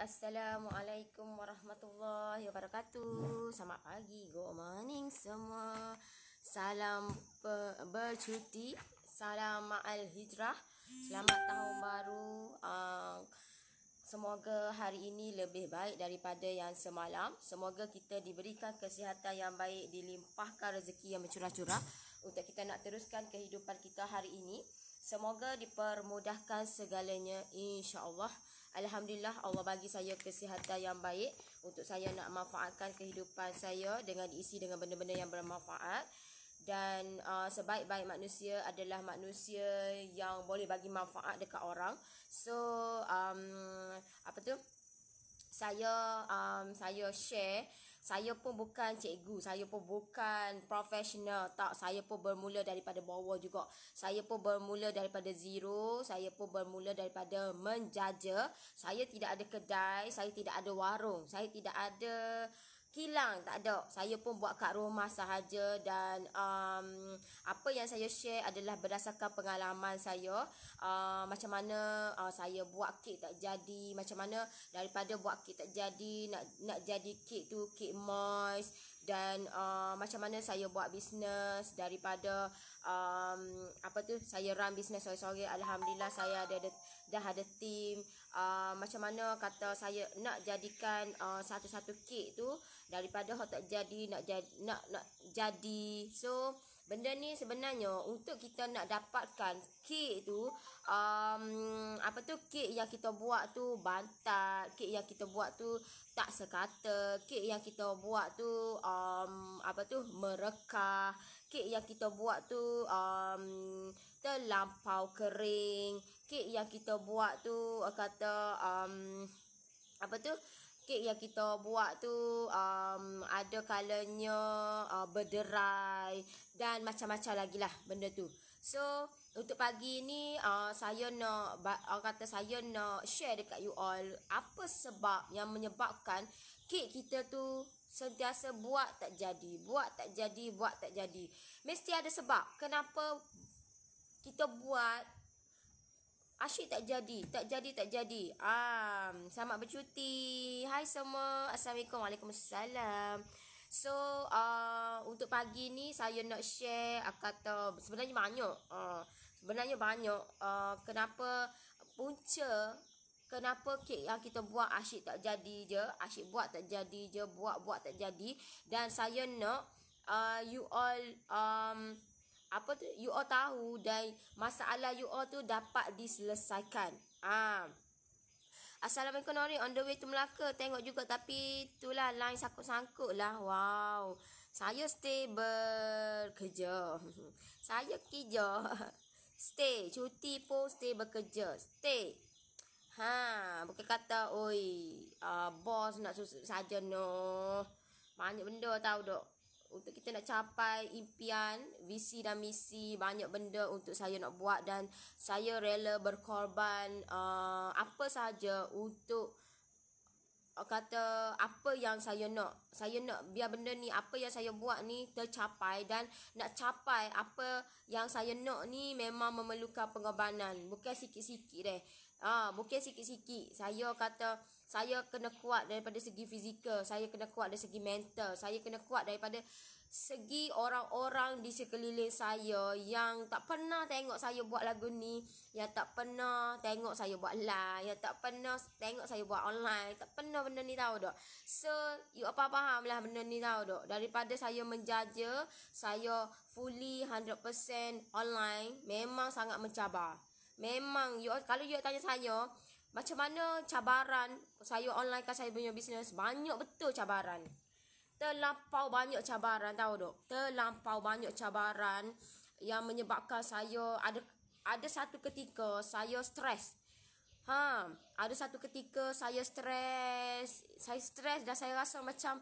Assalamualaikum warahmatullahi wabarakatuh. Selamat pagi, good morning semua. Salam bercuti, salam ma'al hijrah. Selamat tahun baru. Semoga hari ini lebih baik daripada yang semalam. Semoga kita diberikan kesihatan yang baik, dilimpahkan rezeki yang bercurah-curah untuk kita nak teruskan kehidupan kita hari ini. Semoga dipermudahkan segalanya, insya-Allah. Alhamdulillah, Allah bagi saya kesihatan yang baik untuk saya nak manfaatkan kehidupan saya dengan diisi dengan benda-benda yang bermanfaat. Dan sebaik-baik manusia adalah manusia yang boleh bagi manfaat dekat orang. So saya share. Saya pun bukan cikgu, saya pun bukan profesional, tak. Saya pun bermula daripada bawah juga. Saya pun bermula daripada zero. Saya pun bermula daripada menjaja. Saya tidak ada kedai, saya tidak ada warung, saya tidak ada kilang, tak ada. Saya pun buat kat rumah sahaja. Dan apa yang saya share adalah berdasarkan pengalaman saya. Macam mana saya buat kek tak jadi, macam mana daripada buat kek tak jadi, nak jadi kek tu kek moist. Dan macam mana saya buat bisnes daripada saya run bisnes sorry. Alhamdulillah saya dah ada team. Macam mana kata saya nak jadikan satu-satu kek tu daripada tak jadi nak jadi. So benda ni sebenarnya untuk kita nak dapatkan kek tu kek yang kita buat tu bantat, kek yang kita buat tu tak sekata, kek yang kita buat tu merekah, kek yang kita buat tu terlampau kering, kek yang kita buat tu kek yang kita buat tu ada kalanya berderai dan macam-macam lagi lah benda tu. So untuk pagi ni saya nak share dekat you all apa sebab yang menyebabkan kek kita tu sentiasa buat tak jadi. Mesti ada sebab kenapa kita buat asyik tak jadi. Selamat bercuti. Hai semua. Assalamualaikum. Waalaikumsalam. So untuk pagi ni saya nak share sebenarnya banyak kenapa kek yang kita buat asyik tak jadi je, asyik buat tak jadi je, buat tak jadi. Dan saya nak you all you all tahu dan masalah you all tu dapat diselesaikan. Assalamualaikum Nori, on the way to Melaka. Tengok juga tapi itulah line sangkut-sangkut lah. Wow. Saya stay bekerja. Saya kerja. Stay. Cuti pun stay bekerja. Stay. Bukan kata bos nak susut saja, no. Banyak benda tahu dok. Untuk kita nak capai impian, visi dan misi, banyak benda untuk saya nak buat. Dan saya rela berkorban apa sahaja untuk apa yang saya nak biar benda ni, apa yang saya buat ni tercapai. Dan nak capai apa yang saya nak ni memang memerlukan pengorbanan. Bukan sikit-sikit bukan sikit-sikit. Saya kena kuat daripada segi fizikal, saya kena kuat dari segi mental, saya kena kuat daripada segi orang-orang di sekeliling saya yang tak pernah tengok saya buat lagu ni, yang tak pernah tengok saya buat live, yang tak pernah tengok saya buat online, tak pernah benda ni tahu tak. So you faham lah benda ni tahu tak. Daripada saya menjaja, saya fully 100% online, memang sangat mencabar. Memang kalau you tanya saya macam mana cabaran saya online kan saya punya bisnes, banyak betul cabaran. Terlampau banyak cabaran tahu tak. Terlampau banyak cabaran yang menyebabkan saya ada satu ketika saya stres. Ada satu ketika saya stres. Saya stres dan saya rasa macam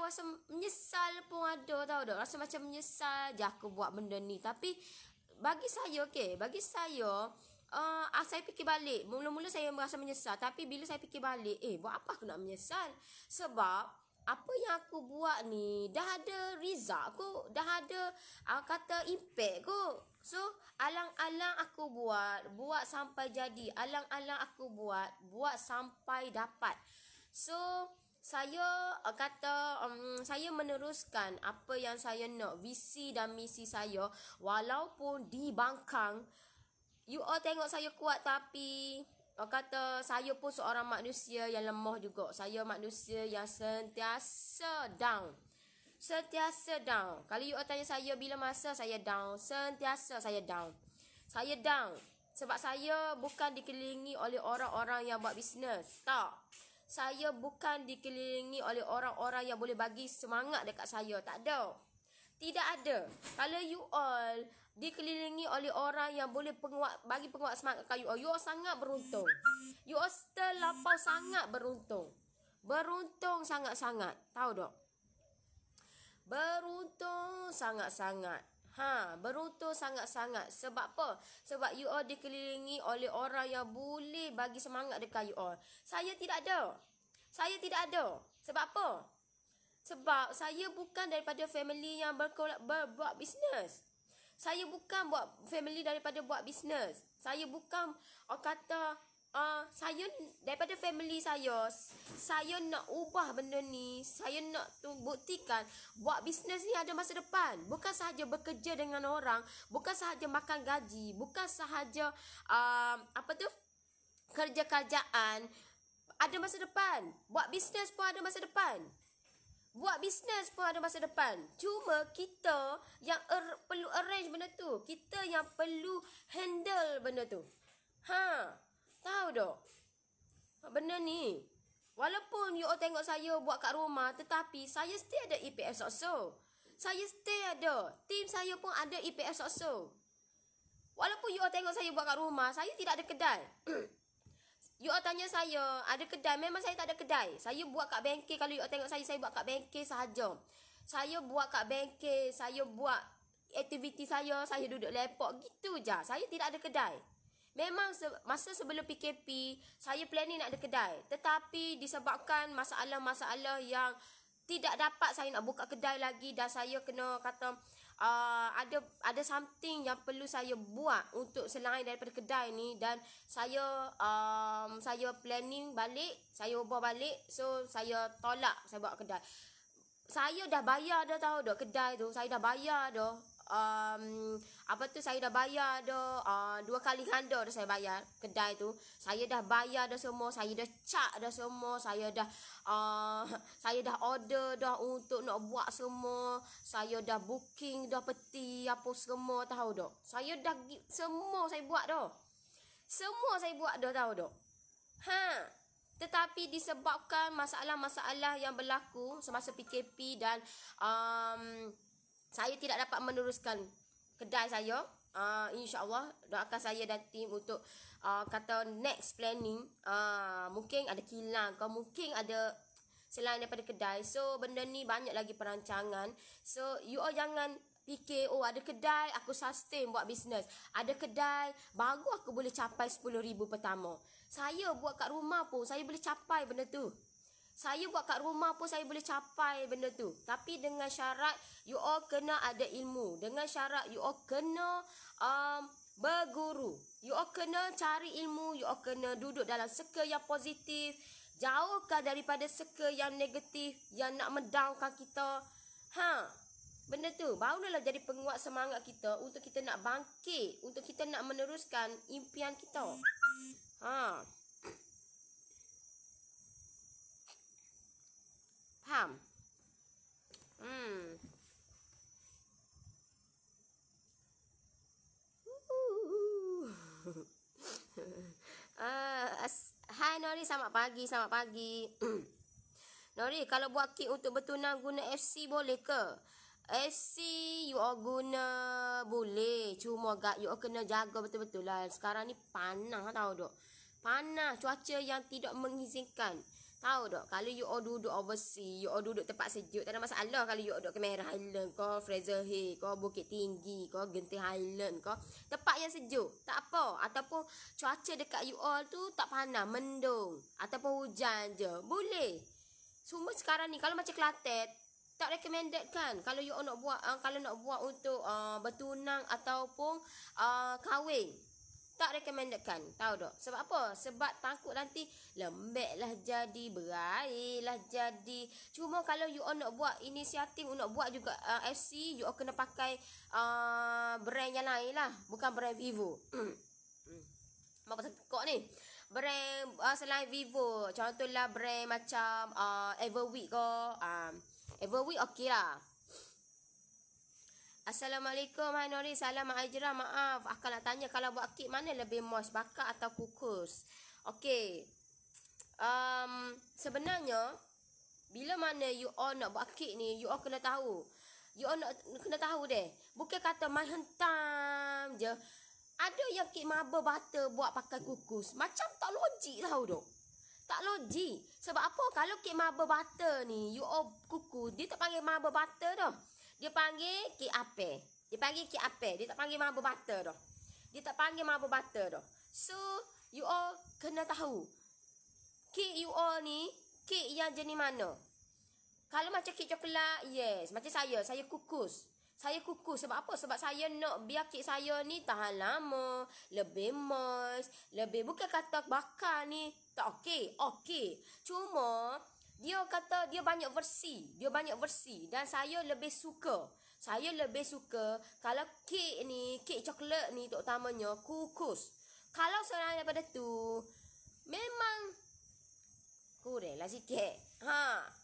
rasa menyesal pun ada tahu tak. Rasa macam menyesal je aku buat benda ni. Tapi bagi saya saya fikir balik. Mula-mula saya merasa menyesal. Tapi bila saya fikir balik, buat apa aku nak menyesal? Sebab apa yang aku buat ni dah ada result kot, dah ada impact kot. So, alang-alang aku buat sampai jadi. Alang-alang aku buat sampai dapat. So, saya saya meneruskan apa yang saya nak, visi dan misi saya, walaupun dibangkang. You all tengok saya kuat, tapi kata saya pun seorang manusia yang lemah juga. Saya manusia yang sentiasa down. Sentiasa down. Kalau you all tanya saya bila masa saya down, sentiasa saya down. Saya down sebab saya bukan dikelilingi oleh orang-orang yang buat bisnes. Tak. Saya bukan dikelilingi oleh orang-orang yang boleh bagi semangat dekat saya. Tak ada. Tidak ada. Kalau you all dikelilingi oleh orang yang boleh bagi penguat semangat kat you all sangat beruntung. You all terlampau sangat beruntung. Beruntung sangat-sangat. Tahu tak? Beruntung sangat-sangat. Beruntung sangat-sangat. Sebab apa? Sebab you all dikelilingi oleh orang yang boleh bagi semangat dekat you all. Saya tidak ada. Saya tidak ada. Sebab apa? Sebab saya bukan daripada family yang buat bisnes. Saya bukan buat family daripada buat bisnes. Saya bukan saya daripada family saya nak ubah benda ni. Saya nak buktikan buat bisnes ni ada masa depan. Bukan sahaja bekerja dengan orang, bukan sahaja makan gaji, bukan sahaja kerja-kerjaan. Ada masa depan. Buat bisnes pun ada masa depan. Buat bisnes pun ada masa depan. Cuma kita yang perlu arrange benda tu. Kita yang perlu handle benda tu. Tahu tak? Benda ni. Walaupun you all tengok saya buat kat rumah, tetapi saya stay ada EPF Sokso. Saya stay ada. Tim saya pun ada EPF Sokso. Walaupun you all tengok saya buat kat rumah, saya tidak ada kedai. You all tanya saya, ada kedai? Memang saya tak ada kedai. Saya buat kat bengkel. Kalau you all tengok saya buat kat bengkel sahaja. Saya buat kat bengkel, saya buat aktiviti saya duduk laptop. Gitu je. Saya tidak ada kedai. Memang masa sebelum PKP, saya planning nak ada kedai. Tetapi disebabkan masalah-masalah yang tidak dapat saya nak buka kedai lagi. Dan saya kena kata, ada something yang perlu saya buat untuk selain daripada kedai ni. Dan saya planning balik, saya ubah balik. So saya tolak saya buat kedai. Saya dah bayar dah, tahu dah kedai tu. Saya dah bayar dah. Saya dah bayar dah 2 kali ganda dah saya bayar kedai tu. Saya dah bayar dah semua, saya dah cak dah semua, saya dah order dah untuk nak buat semua. Saya dah booking dah peti apa semua, tahu dak. Saya dah semua saya buat dah. Semua saya buat dah, tahu dak. Tetapi disebabkan masalah-masalah yang berlaku semasa PKP dan saya tidak dapat meneruskan kedai saya. InsyaAllah doakan saya dan tim untuk kata next planning. Mungkin ada kilang ke, mungkin ada selain daripada kedai. So benda ni banyak lagi perancangan. So you all jangan fikir, oh ada kedai aku sustain buat bisnes. Ada kedai baru aku boleh capai 10,000 pertama. Saya buat kat rumah pun saya boleh capai benda tu. Saya buat kat rumah pun saya boleh capai benda tu. Tapi dengan syarat you all kena ada ilmu. Dengan syarat you all kena berguru. You all kena cari ilmu. You all kena duduk dalam circle yang positif. Jauhkan daripada circle yang negatif, yang nak mendownkan kita. Benda tu barulah jadi penguat semangat kita untuk kita nak bangkit, untuk kita nak meneruskan impian kita. Faham? Hai Nori, selamat pagi. Nori, kalau buat kit untuk bertunang guna FC boleh ke? FC you all guna boleh, cuma you all kena jaga betul-betul lah. Sekarang ni panas, tahu tak? Panas, cuaca yang tidak mengizinkan. Tahu tak, kalau you all duduk overseas, you all duduk tempat sejuk, tak ada masalah. Kalau you all duduk ke Merah Island ke, Fraser Hill ke, Bukit Tinggi ke, Genting Highland ke, tempat yang sejuk, tak apa. Ataupun cuaca dekat you all tu tak panas, mendung, ataupun hujan je, boleh. Semua sekarang ni, kalau macam Kelantan, Tak recommended kan kalau you all nak buat kalau nak buat untuk bertunang ataupun kahwin. Tak recommended kan. Tahu tak? Sebab apa? Sebab takut nanti lembek lah jadi, berair lah jadi. Cuma kalau you all nak buat inisiatif, nak buat juga FC, you all kena pakai brand yang lain lah. Bukan brand Vivo. Apa tekok ni? Brand selain Vivo. Contohlah brand macam Everweek ke. Everweek okey lah. Assalamualaikum Hai Nori, salam Mak Ajra. Maaf, akak nak tanya kalau buat kek mana lebih moist, bakar atau kukus? Okey. Sebenarnya bila mana you all nak buat kek ni, you all kena tahu. You all nak kena tahu deh. Bukan kata main hentam je. Ada yang kek marble butter buat pakai kukus. Macam tak logik tahu dok. Tak logik. Sebab apa? Kalau kek marble butter ni, you all kukus, dia tak panggil marble butter dah. Dia panggil kek ape. Dia panggil kek ape. Dia tak panggil marble butter dah. Dia tak panggil marble butter dah. So, you all kena tahu. Kek you all ni, kek yang jenis mana? Kalau macam kek coklat, yes. Macam saya kukus. Saya kukus. Sebab apa? Sebab saya nak biar kek saya ni tahan lama. Lebih moist. Lebih, bukan kata bakar ni tak okey. Okey. Cuma dia kata dia banyak versi. Dia banyak versi. Dan saya lebih suka. Saya lebih suka kalau kek ni, kek coklat ni terutamanya kukus. Kalau selain daripada tu, memang kurang lah sikit.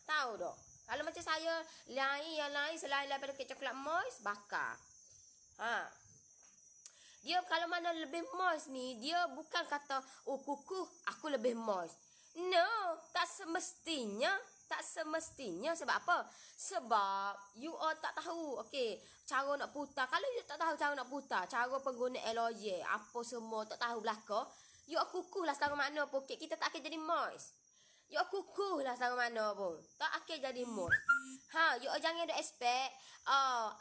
Tahu tak? Kalau macam saya, yang lain selain daripada kek coklat moist, bakar. Dia kalau mana lebih moist ni, dia bukan kata, oh kukuh, aku lebih moist. No, tak semestinya. Tak semestinya. Sebab apa? Sebab you all tak tahu, okay, cara nak putar. Kalau you tak tahu cara nak putar, cara pengguna aloe, apa semua, tak tahu belakang, you all kukuh lah setara mana pun. Okay, kita tak akan jadi moist. You all kukuh lah setara mana pun. Tak akan jadi moist. You all jangan ada expect,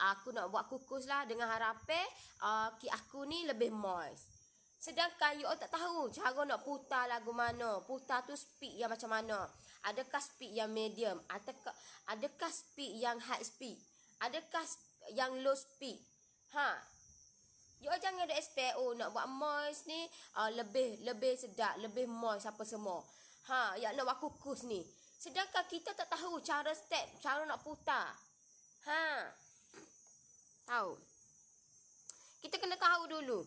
aku nak buat kukus lah dengan harapan kek aku ni lebih moist. Sedangkan you all tak tahu cara nak putar lagu mana. Putar tu speed yang macam mana. Adakah speed yang medium? Adakah speed yang high speed? Adakah yang low speed? You all jangan ada expect, nak buat moist ni lebih sedap, lebih moist apa semua. Yang nak buat kukus ni. Sedangkan kita tak tahu cara step, cara nak putar. Tahu. Kita kena tahu dulu.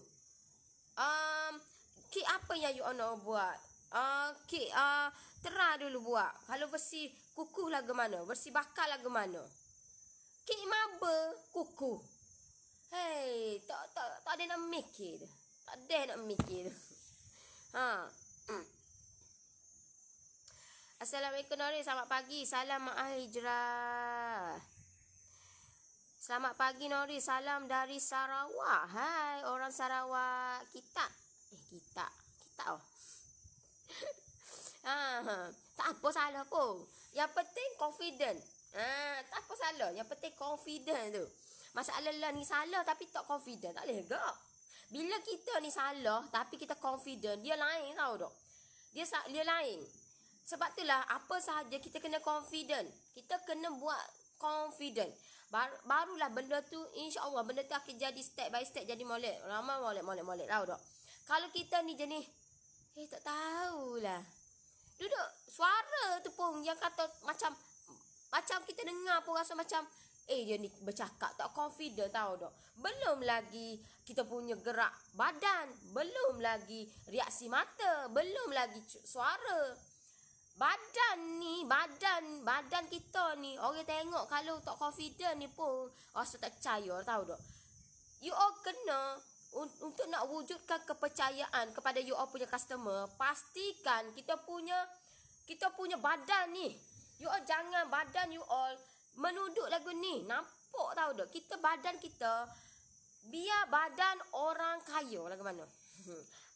Kek apa yang you all nak buat? Kek terah dulu buat. Kalau versi kukuh lagu mana? Versi bakar lagu mana? Kek marble kukuh. Hey, tak ada nak mikir. Tak ada nak mikir. Assalamualaikum Nori, selamat pagi. Salam Mak Hijrah. Selamat pagi Nori, salam dari Sarawak. Hai, orang Sarawak. Kita tak apa salah pun. Yang penting confident. Tak apa salah. Yang penting confident tu. Masalah lah ni salah tapi tak confident. Tak boleh gak. Bila kita ni salah tapi kita confident, dia lain tahu tak? Dia lain. Sebab itulah apa sahaja kita kena confident. Kita kena buat confident. Barulah benda tu, insya-Allah benda tu akan jadi step by step jadi molek. Lama molek tahu tak? Kalau kita ni jenis tak tahulah. Duduk suara tu pun yang kata macam kita dengar pun rasa macam dia ni bercakap tak confident tahu tak? Belum lagi kita punya gerak badan, belum lagi reaksi mata, belum lagi suara. Badan kita ni orang tengok kalau tak confident ni pun rasa tak percaya tahu tak? You all kena untuk nak wujudkan kepercayaan kepada you all punya customer, pastikan kita punya badan ni. You all jangan badan you all menuduk lagu ni. Nampak tahu tak? Badan kita biar badan orang kaya lagu mana?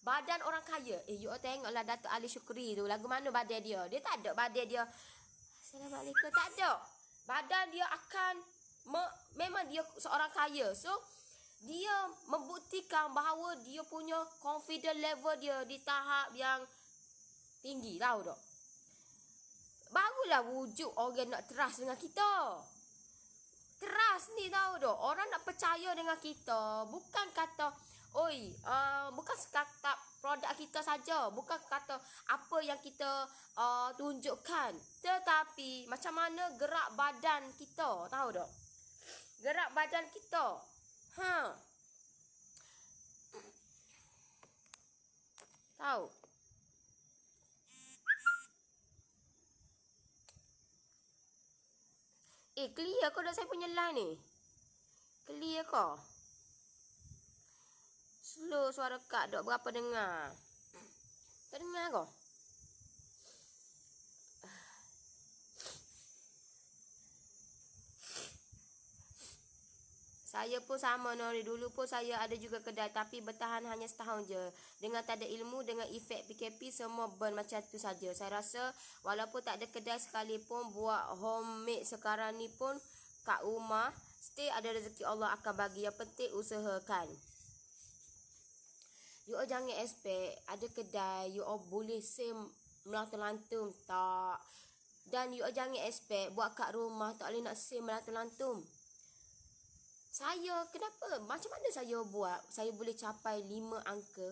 Badan orang kaya. You all tengoklah Datuk Ali Syukri tu. Lagu mana badan dia? Dia tak ada badan dia. Assalamualaikum. Tak ada. Badan dia akan memang dia seorang kaya. So, dia membuktikan bahawa dia punya confident level dia di tahap yang tinggi. Tahu tak? Barulah wujud orang nak trust dengan kita. keras ni tahu dok. Orang nak percaya dengan kita bukan kata bukan kata produk kita saja, bukan kata apa yang kita tunjukkan, tetapi macam mana gerak badan kita, tahu dok? Gerak badan kita. Tahu? Clear kau dah saya punya line ni? Clear kau? Slow suara kak dok, berapa dengar? Tak dengar kau? Saya pun sama Nori, dulu pun saya ada juga kedai tapi bertahan hanya setahun je. Dengan tak ada ilmu, dengan efek PKP semua burn macam tu saja. Saya rasa walaupun tak ada kedai sekalipun buat homemade sekarang ni pun kat rumah, stay ada rezeki Allah akan bagi. Yang penting usahakan. You all jangan expect ada kedai you all boleh same melantung-lantung, tak. Dan you all jangan expect buat kat rumah tak boleh nak same melantung-lantung. Saya kenapa? Macam mana saya buat? Saya boleh capai 5 angka.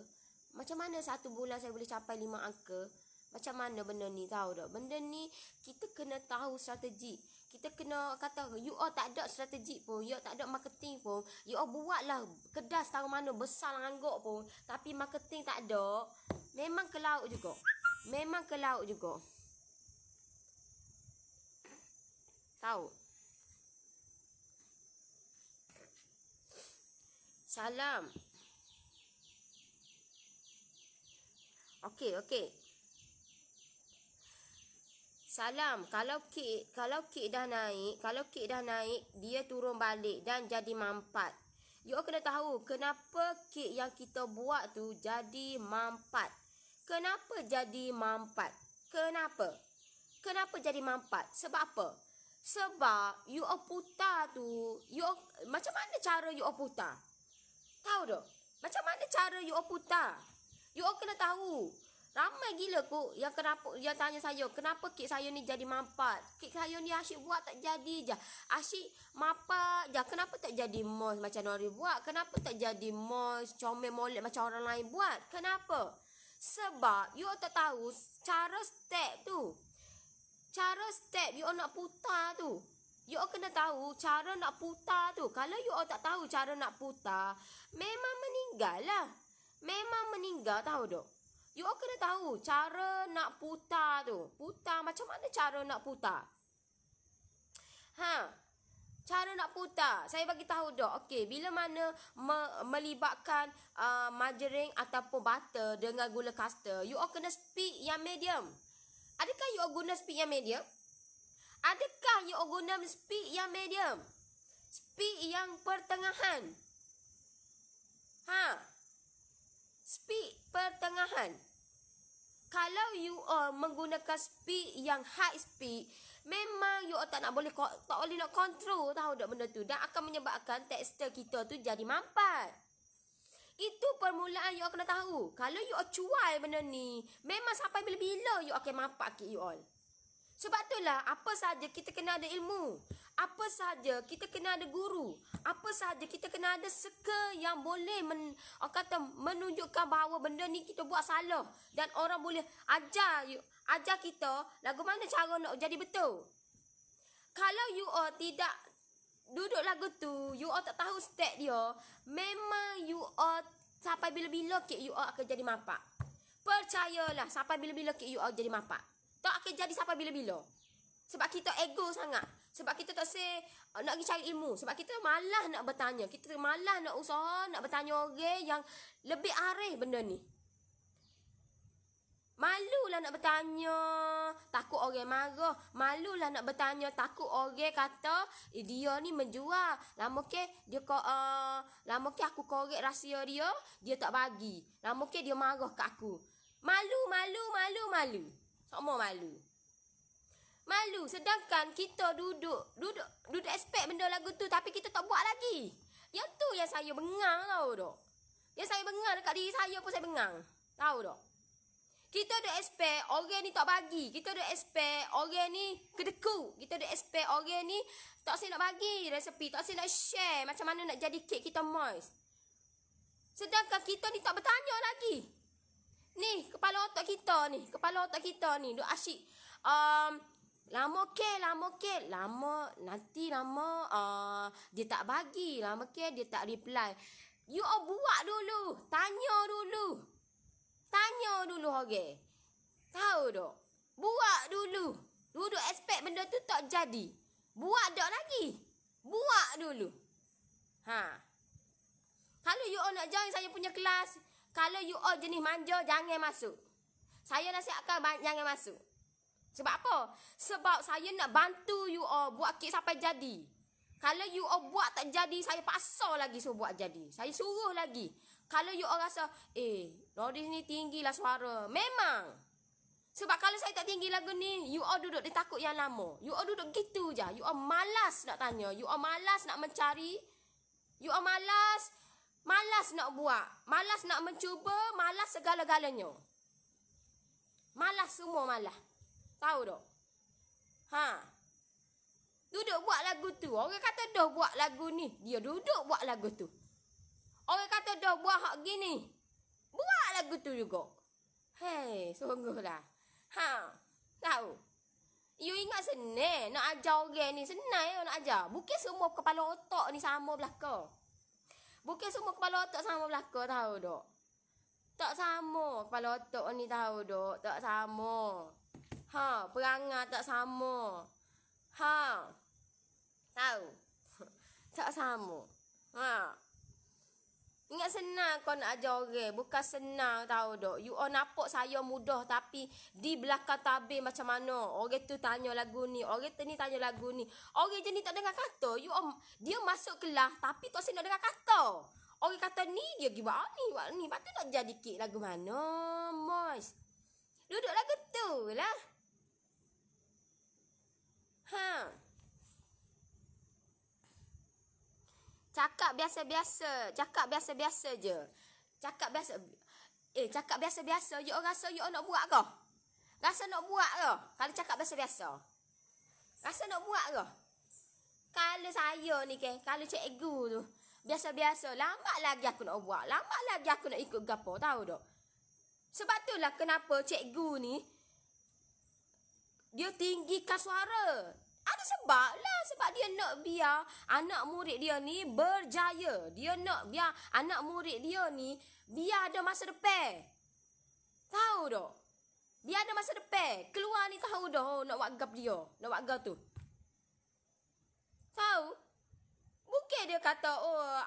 Macam mana satu bulan saya boleh capai 5 angka? Macam mana benda ni, tahu tak? Benda ni kita kena tahu strategi. Kita kena kata you all tak ada strategi pun, you all tak ada marketing pun. You all buatlah kedai tahu mana besar angguk pun, tapi marketing tak ada. Memang ke laut juga. Memang ke laut juga. Tahu? Salam. Okey. Salam. Kalau kek dah naik, dia turun balik dan jadi mampat. You all kena tahu kenapa kek yang kita buat tu jadi mampat. Kenapa jadi mampat? Kenapa jadi mampat? Sebab apa? Sebab you all putar tu, macam mana cara you all putar? Tahu tak? Macam mana cara you all putar? You all kena tahu. Ramai gila kok yang tanya saya, kenapa kek saya ni jadi mampat? Kek saya ni asyik buat tak jadi je. Asyik mampat je. Kenapa tak jadi moist macam Nori buat? Kenapa tak jadi moist, comel molek macam orang lain buat? Kenapa? Sebab you all tak tahu cara step tu. Cara step you all nak putar tu. You all kena tahu cara nak putar tu. Kalau you all tak tahu cara nak putar, memang meninggal lah. Memang meninggal, tahu tak? You all kena tahu cara nak putar tu. Putar macam mana cara nak putar? Cara nak putar. Saya bagi tahu dah. Okey, bila mana melibatkan margarine ataupun butter dengan gula custard, you all kena speed yang medium. Adakah you all guna speed yang medium? Adakah you all guna speed yang medium? Speed yang pertengahan. Speed pertengahan. Kalau you all menggunakan speed yang high speed, memang you all tak boleh nak control, tahu tak benda tu, dan akan menyebabkan tekstur kita tu jadi mampat. Itu permulaan you all kena tahu. Kalau you all cuai benda ni, memang sampai bila-bila you all akan mampat kek you all. Sebab itulah apa saja kita kena ada ilmu. Apa saja kita kena ada guru. Apa saja kita kena ada circle yang boleh menunjukkan bahawa benda ni kita buat salah. Dan orang boleh ajar kita lagu mana cara nak jadi betul. Kalau you all tidak duduk lagu tu, you all tak tahu step dia, memang you all sampai bila-bila kek you all akan jadi mampat. Percayalah, sampai bila-bila kek you all jadi mampat. Tak akan jadi sampai bila-bila. Sebab kita ego sangat. Sebab kita tak nak pergi cari ilmu. Sebab kita malas nak bertanya. Kita malas nak usaha, nak bertanya orang yang lebih arif benda ni. Malulah nak bertanya, takut orang marah. Malulah nak bertanya, takut orang kata dia ni menjual. Lama ke aku korek rahsia dia tak bagi. Lama ke dia marah kat aku. Malu. Semua malu. Sedangkan kita duduk expect benda lagu tu tapi kita tak buat lagi. Yang tu yang saya bengang, tahu tak? Yang saya bengang dekat diri saya pun saya bengang. Tahu tak? Kita ada expect orang ni tak bagi. Kita ada expect orang ni kedeku. Kita ada expect orang ni tak saya nak bagi resepi, tak saya nak share macam mana nak jadi kek kita moist. Sedangkan kita ni tak bertanya lagi. Ni, kepala otak kita ni duk asyik lama dia tak bagi, dia tak reply. You all buat dulu, tanya dulu orang. Tahu tak? Buat dulu. Duduk expect benda tu tak jadi. Buat tak lagi. Buat dulu. Kalau you all nak join saya punya kelas, kalau you all jenis manja, jangan masuk. Saya nasihatkan jangan masuk. Sebab apa? Sebab saya nak bantu you all buat kek sampai jadi. Kalau you all buat tak jadi, saya paksa lagi suruh buat jadi. Saya suruh lagi. Kalau you all rasa, Noris ni tinggilah suara. Memang. Sebab kalau saya tak tinggi lagu ni, you all duduk dia takut yang lama. You all duduk gitu je. You all malas nak tanya. You all malas nak mencari. You all malas nak buat. Malas nak mencuba. Malas segala-galanya. Malas semua malas. Tahu tak? Duduk buat lagu tu. Orang kata dah buat lagu ni. Dia duduk buat lagu tu. Orang kata dah buat hak gini. Buat lagu tu juga. Hei, sungguhlah. Tahu? You ingat senang nak ajar orang ni. Senang nak ajar. Bukan semua kepala otak ni sama belaka. Bukan semua kepala otak sama belaka. Tahu tak? Tak sama kepala otak ni, tahu tak? Tak sama. Perangai tak sama. Tahu? Tak sama. Ingat senang kau nak ajar orang. Bukan senang, tahu tak? You all nampak saya mudah, tapi di belakang tabir macam mana. Orang tu tanya lagu ni. Orang tu ni tanya lagu ni. Orang je ni tak dengar kata. Dia masuk kelas, tapi tak nak dengar kata. Orang kata ni, dia pergi buat ni. Lepas tu nak jadi kek lagu mana, Mois? Duduk lagu tu lah. Cakap biasa-biasa je. Cakap biasa-biasa. You rasa you nak buat ke? Rasa nak buat ke? Kalau cakap biasa-biasa. Rasa nak buat ke? Kalau saya ni kalau cikgu tu biasa-biasa, lambat lagi aku nak buat. Lambat lagi aku nak ikut gapo, tahu tak? Sebab itulah kenapa cikgu ni dia tinggikan suara. Ada sebab lah. Sebab dia nak biar anak murid dia ni berjaya. Dia nak biar anak murid dia ni biar ada masa depan. Tahu tak? Biar ada masa depan. Keluar ni tahu dah nak buat gap dia. Nak buat gap tu. Tahu? Bukan dia kata,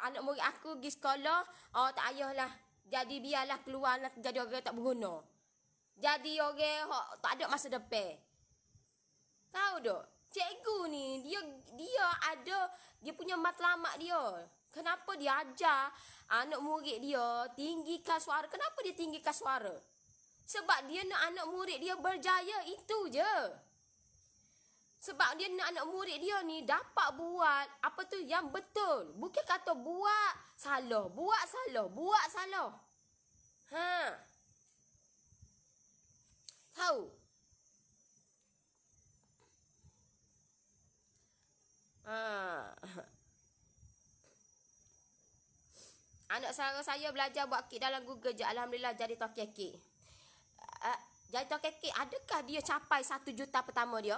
anak murid aku pergi sekolah, tak payahlah. Jadi biarlah keluar lah, jadi orang tak berguna. Jadi orang tak ada masa depan. Tahu tak? Cikgu ni, dia ada, dia punya matlamat dia. Kenapa dia ajar anak murid dia tinggikan suara? Kenapa dia tinggikan suara? Sebab dia nak anak murid dia berjaya, itu je. Sebab dia nak anak murid dia ni dapat buat apa tu yang betul. Bukan kata buat salah. Tahu? Anak saya belajar buat kek dalam Google je. Alhamdulillah jadi tokek kek. Jadi tokek kek, adakah dia capai 1 juta pertama dia?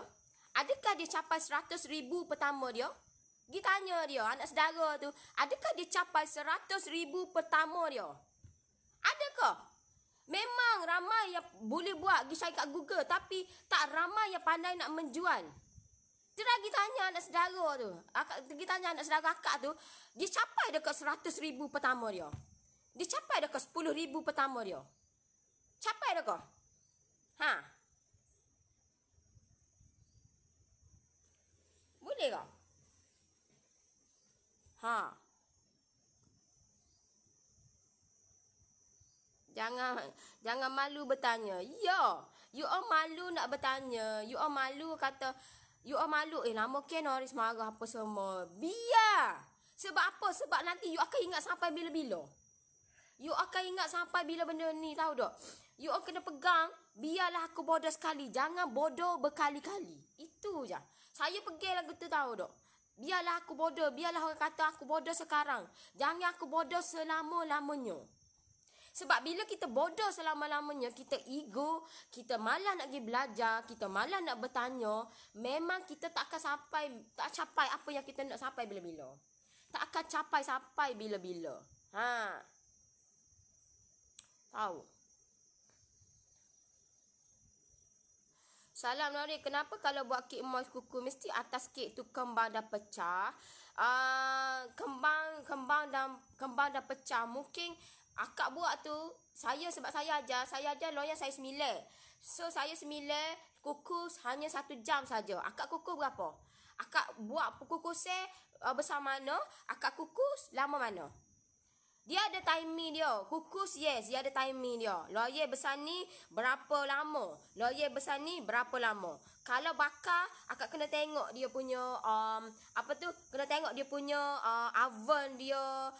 Adakah dia capai 100,000 pertama dia? Pergi tanya dia, anak saudara tu. Adakah dia capai 100,000 pertama dia? Adakah? Memang ramai yang boleh buat, pergi cari kat Google. Tapi tak ramai yang pandai nak menjual. Dia lagi tanya anak saudara tu. Pergi tanya anak saudara akak tu. Dia capai dekat 100,000 pertama dia. Dia capai dekat 10,000 pertama dia. Capai dekat? Boleh tak? Jangan malu bertanya. Ya, you all malu nak bertanya. You all malu kata, you all malu, lama Noris marah apa semua. Biar. Sebab apa? Sebab nanti you akan ingat sampai bila-bila. You akan ingat sampai bila benda ni, tahu tak? You all kena pegang, biarlah aku bodoh sekali. Jangan bodoh berkali-kali. Itu je. Saya pergi lagu tu tahu tak? Biarlah aku bodoh. Biarlah orang kata aku bodoh sekarang. Jangan aku bodoh selama-lamanya. Sebab bila kita bodoh selama-lamanya, kita ego, kita malas nak pergi belajar, kita malas nak bertanya, memang kita tak akan capai apa yang kita nak sampai bila-bila. Tak akan capai bila-bila. Ha. Tahu. Salam Nori, kenapa kalau buat kek moist kuku mesti atas kek tu kembang dah pecah? Kembang dah pecah. Mungkin akak buat tu, sebab saya ajar loyang saya 9. So saya 9 kukus hanya 1 jam saja. Akak kukus berapa? Akak buat kukus besar mana? Akak kukus lama mana? Dia ada timing dia. Kukus, yes, dia ada timing dia. Loyang besar ni berapa lama? Loyang besar ni berapa lama? Kalau bakar, akak kena tengok dia punya kena tengok dia punya oven dia.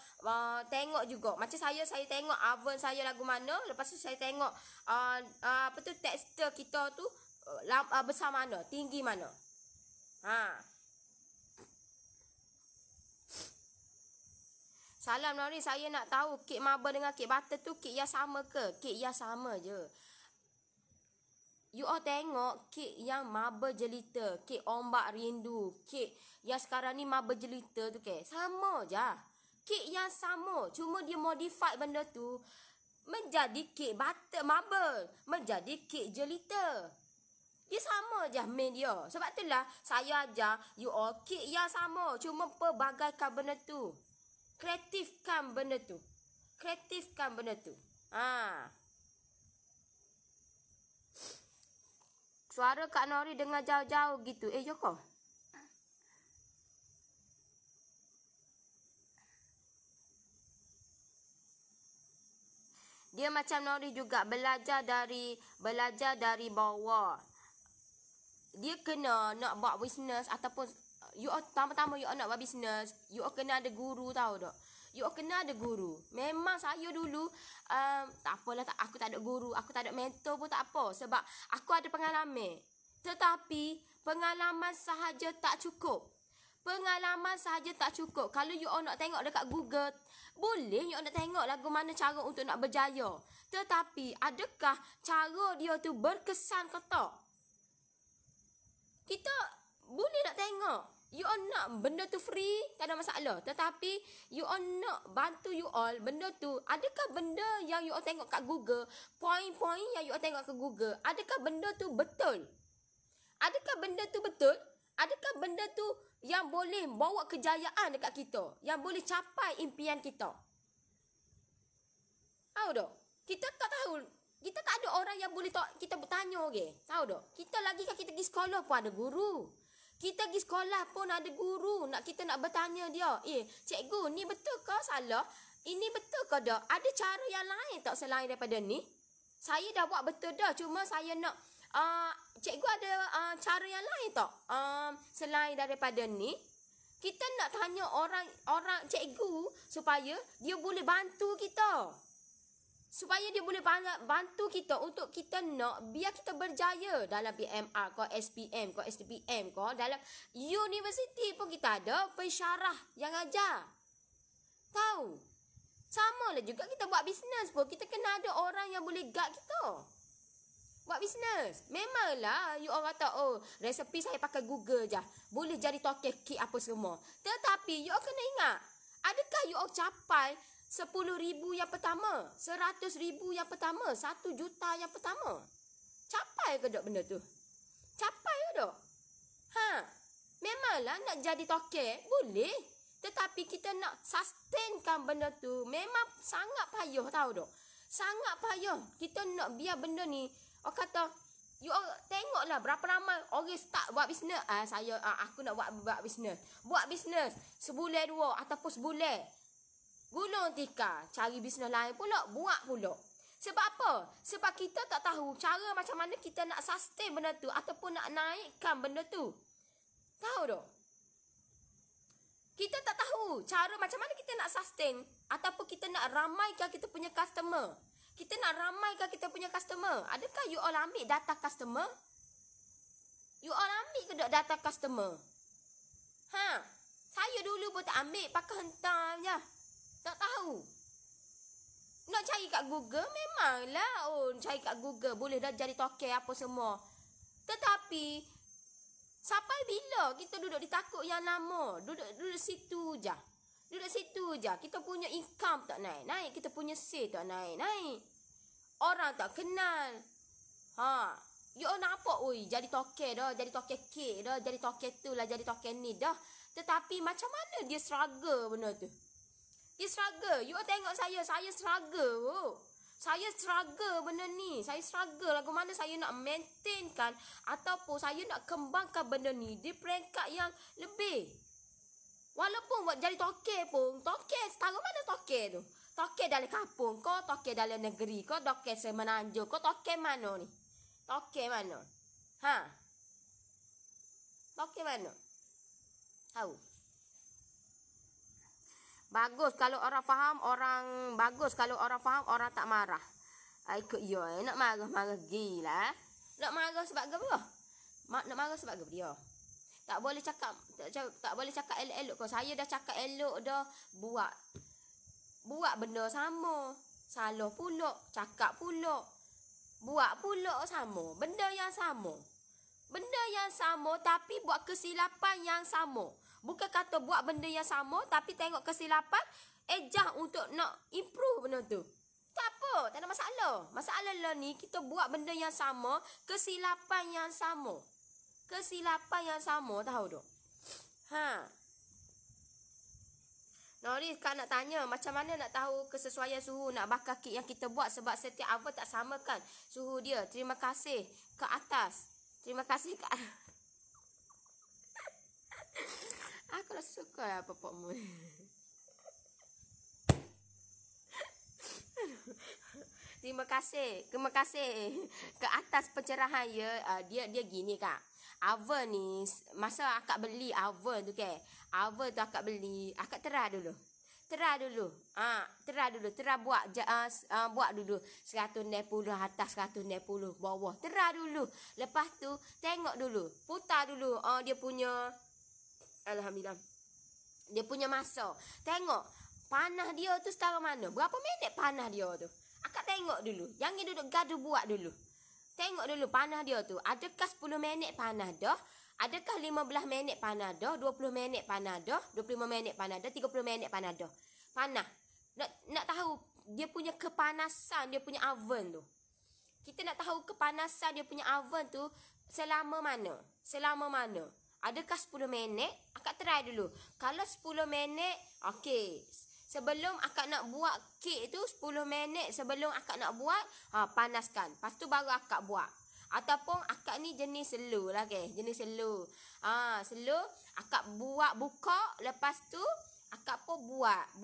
Tengok juga. Macam saya tengok oven saya lagu mana, lepas tu saya tengok tekstur kita tu besar mana, tinggi mana. Ha. Salam Nori, saya nak tahu kek marble dengan kek butter tu kek yang sama ke? Kek yang sama je. You all tengok kek yang marble jelita, kek ombak rindu, kek yang sekarang ni marble jelita tu kek. Sama je. Kek yang sama, cuma dia modify benda tu menjadi kek butter marble, menjadi kek jelita. Dia sama je main dia. Sebab itulah saya ajar you all kek yang sama, cuma pelbagaikan benda tu. Kreatifkan benda tu. Ha. Suara Kak Nori dengar jauh-jauh gitu. Yoko. Dia macam Nori juga belajar dari bawah. Dia kena nak buat bisnes ataupun you all pertama-tama you all nak buat bisnes, you all kena ada guru, tahu tak? You all kena ada guru. Memang saya dulu tak apalah, aku tak ada guru, aku tak ada mentor pun tak apa sebab aku ada pengalaman. Tetapi pengalaman sahaja tak cukup. Kalau you all nak tengok dekat Google, boleh you all nak tengok lagu mana cara untuk nak berjaya. Tetapi adakah cara dia tu berkesan ke tak? Kita boleh nak tengok. You all nak benda tu free, tak ada masalah. Tetapi you all nak bantu you all benda tu. Adakah benda yang you all tengok kat Google, poin-poin yang you all tengok kat Google, adakah benda tu betul? Adakah benda tu yang boleh bawa kejayaan dekat kita, yang boleh capai impian kita? Tahu tak? Kita tak tahu. Kita tak ada orang yang boleh kita bertanya, okay? Tahu tak? Kita pergi sekolah pun ada guru. Kita pergi sekolah pun ada guru. Kita nak bertanya dia. Cikgu, ni betul ke salah? Ini betul ke tak? Ada cara yang lain tak selain daripada ni? Saya dah buat betul dah. Cuma saya nak, cikgu ada cara yang lain tak? Selain daripada ni? Kita nak tanya orang cikgu supaya dia boleh bantu kita. Supaya dia boleh bantu kita untuk kita nak biar kita berjaya dalam PMR ke, SPM ke, SDPM ke, dalam universiti pun kita ada pensyarah yang ajar. Tahu? Sama lah juga kita buat bisnes pun, kita kena ada orang yang boleh guide kita. Buat bisnes. Memanglah you orang kata, resepi saya pakai Google je. Boleh jadi token kek apa semua. Tetapi you kena ingat, adakah you capai 10,000 yang pertama, 100,000 yang pertama, 1 juta yang pertama? Capai ke tak benda tu? Capai ke tak? Memanglah nak jadi token, boleh. Tetapi kita nak sustainkan benda tu, memang sangat payah, tahu tak? Sangat payah. Kita nak biar benda ni, orang kata, you tengoklah berapa ramai orang start buat bisnes. Aku nak buat bisnes. Buat bisnes sebulan 2 ataupun sebulan. Gulung tikar, cari bisnes lain pula, buat pula. Sebab apa? Sebab kita tak tahu cara macam mana kita nak sustain benda tu ataupun nak naikkan benda tu. Tahu tak? Kita tak tahu cara macam mana kita nak sustain ataupun kita nak ramaikan kita punya customer. Kita nak ramaikan kita punya customer. Adakah you all ambil data customer? You all ambil ke tak data customer? Saya dulu pun tak ambil, pakai hentam je. Tak tahu. Nak cari kat Google, memanglah. Cari kat Google, boleh dah jadi token apa semua. Tetapi, sampai bila kita duduk di takut yang lama? Duduk situ je. Duduk situ je. Kita punya income tak naik. Kita punya sale tak naik. Orang tak kenal. You all nampak, jadi token dah. Jadi token kek dah. Jadi token tu lah. Jadi token ni dah. Tetapi macam mana dia struggle benda tu? Dia struggle. You all tengok saya. Saya struggle. Saya struggle benda ni. Saya struggle lagu mana saya nak maintainkan ataupun saya nak kembangkan benda ni di peringkat yang lebih. Walaupun buat jadi token pun, token setara mana token tu? Token dalam kampung kau, token dalam negeri kau, token semenanjung kau, token mana ni? Token mana? Token mana? Tahu? Bagus kalau orang faham, orang tak marah. Ikut you, nak marah gila. Nak marah sebab apa? Nak marah sebab apa dia? Tak boleh cakap elok-elok kau. Saya dah cakap elok dah, buat benda sama. Salah pula, cakap pula. Buat pula sama. Benda yang sama tapi buat kesilapan yang sama. Bukan kata buat benda yang sama tapi tengok kesilapan, ejah untuk nak improve benda tu. Tak apa, tak ada masalah. Masalah lah ni kita buat benda yang sama, kesilapan yang sama. Tahu tak? Nori kan nak tanya macam mana nak tahu kesesuaian suhu nak bakar kek yang kita buat sebab setiap oven tak sama kan suhu dia. Terima kasih ke atas. Aku dah suka lah popokmu. Terima kasih ke atas pencerahan ya. Dia gini Kak. Oven ni masa akak beli oven tu ke. Oven tu akak beli, akak terah dulu. Terah dulu buat dulu 160 atas 160 bawah. Terah dulu. Lepas tu tengok dulu, putar dulu dia punya alhamdulillah. Dia punya masa. Tengok panah dia tu setara mana? Berapa minit panah dia tu? Akak tengok dulu. Jangan duduk gaduh buat dulu. Tengok dulu panah dia tu. Adakah 10 minit panah dah? Adakah 15 minit panah dah? 20 minit panah dah? 25 minit panah dah? 30 minit panah dah? Panah. Nak tahu dia punya kepanasan dia punya oven tu. Kita nak tahu kepanasan dia punya oven tu selama mana? Adakah 10 minit? Akak try dulu. Kalau 10 minit, okey. Sebelum akak nak buat kek tu 10 minit sebelum akak nak buat, panaskan. Lepas tu baru akak buat. Ataupun akak ni jenis slow lah ke. Jenis slow. Slow akak buat buka, lepas tu akak pun buat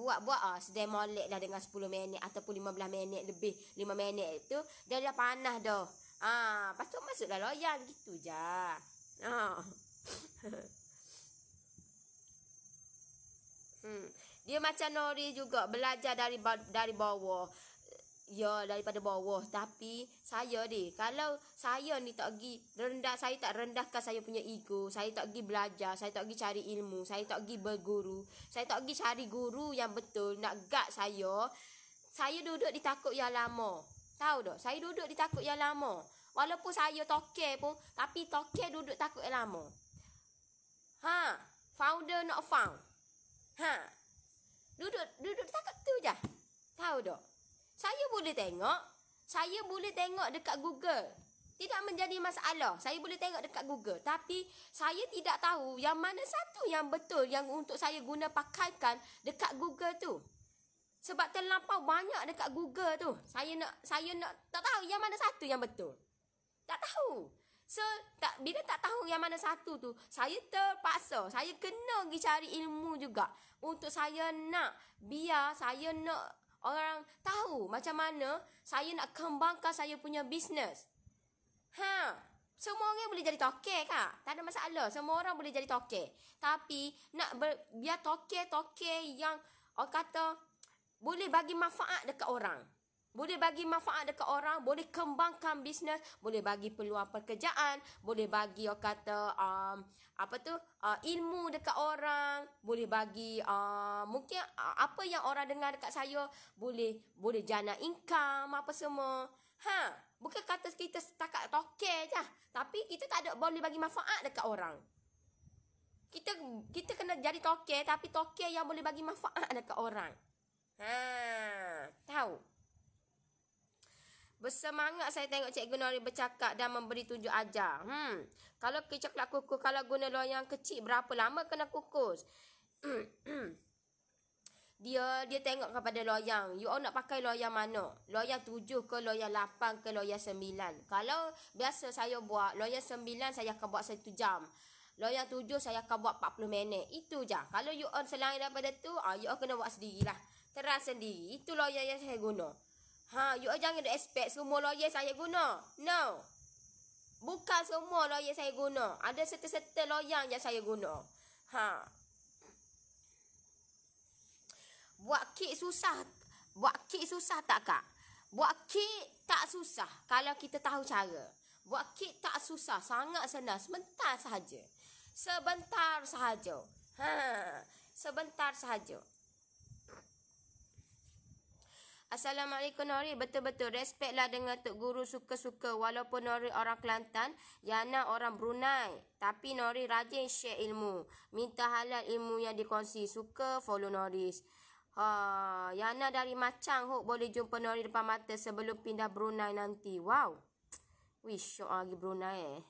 sedang molek dah dengan 10 minit ataupun 15 minit lebih. 5 minit tu dia dah panas dah. Lepas tu masuklah loyang gitu je. Dia macam Nori juga belajar dari bawah. Ya, daripada bawah. Tapi saya kalau saya ni tak pergi rendah, saya tak rendahkan saya punya ego. Saya tak pergi belajar, saya tak pergi cari ilmu, saya tak pergi berguru. Saya tak pergi cari guru yang betul nak guide saya. Saya duduk di takut yang lama. Tahu tak? Saya duduk di takut yang lama. Walaupun saya token pun, tapi token duduk takut yang lama. Founder not found. Duduk takut tu je. Tahu tak? Saya boleh tengok dekat Google. Tidak menjadi masalah. Saya boleh tengok dekat Google. Tapi saya tidak tahu yang mana satu yang betul yang untuk saya guna pakaikan dekat Google tu. Sebab terlampau banyak dekat Google tu. Saya nak tak tahu yang mana satu yang betul. Tak tahu. So, bila tak tahu yang mana satu tu, saya terpaksa. Saya kena pergi cari ilmu juga. Untuk saya nak, biar saya nak orang tahu macam mana saya nak kembangkan saya punya bisnes. Semua orang boleh jadi token Kak. Tak ada masalah. Semua orang boleh jadi token. Tapi, biar token yang orang kata boleh bagi manfaat dekat orang. Boleh bagi manfaat dekat orang, boleh kembangkan bisnes, boleh bagi peluang pekerjaan, boleh bagi orang kata ilmu dekat orang, boleh bagi mungkin apa yang orang dengar dekat saya, boleh jana income apa semua. Bukan kata kita setakat tokel je, tapi kita tak ada boleh bagi manfaat dekat orang. Kita kena jadi tokel, tapi tokel yang boleh bagi manfaat dekat orang. Tahu? Bersemangat saya tengok Cikgu Nori bercakap dan memberi tunjuk ajar. Kalau coklat kukus, kalau guna loyang kecil, berapa lama kena kukus? Dia tengok kepada loyang. You all nak pakai loyang mana? Loyang 7 ke loyang 8 ke loyang 9? Kalau biasa saya buat, loyang 9 saya akan buat 1 jam. Loyang 7 saya akan buat 40 minit. Itu je. Kalau you all selain daripada tu, you all kena buat sendirilah. Terang sendiri. Itu loyang yang saya guna. You all jangan expect semua lawyer saya guna. No. Bukan semua lawyer saya guna. Ada serta-serta loyang yang saya guna. Buat kek susah. Buat kek susah tak, Kak? Buat kek tak susah kalau kita tahu cara. Buat kek tak susah, sangat senang. Sebentar sahaja. Sebentar sahaja. Sebentar sahaja. Assalamualaikum Nori, betul-betul respeklah dengan Tok Guru suka-suka. Walaupun Nori orang Kelantan, Yana orang Brunei. Tapi Nori rajin share ilmu. Minta halal ilmu yang dikongsi. Suka follow Noris. Yana dari Macang, hope boleh jumpa Nori depan mata sebelum pindah Brunei nanti. Wow. Wish, syok lagi Brunei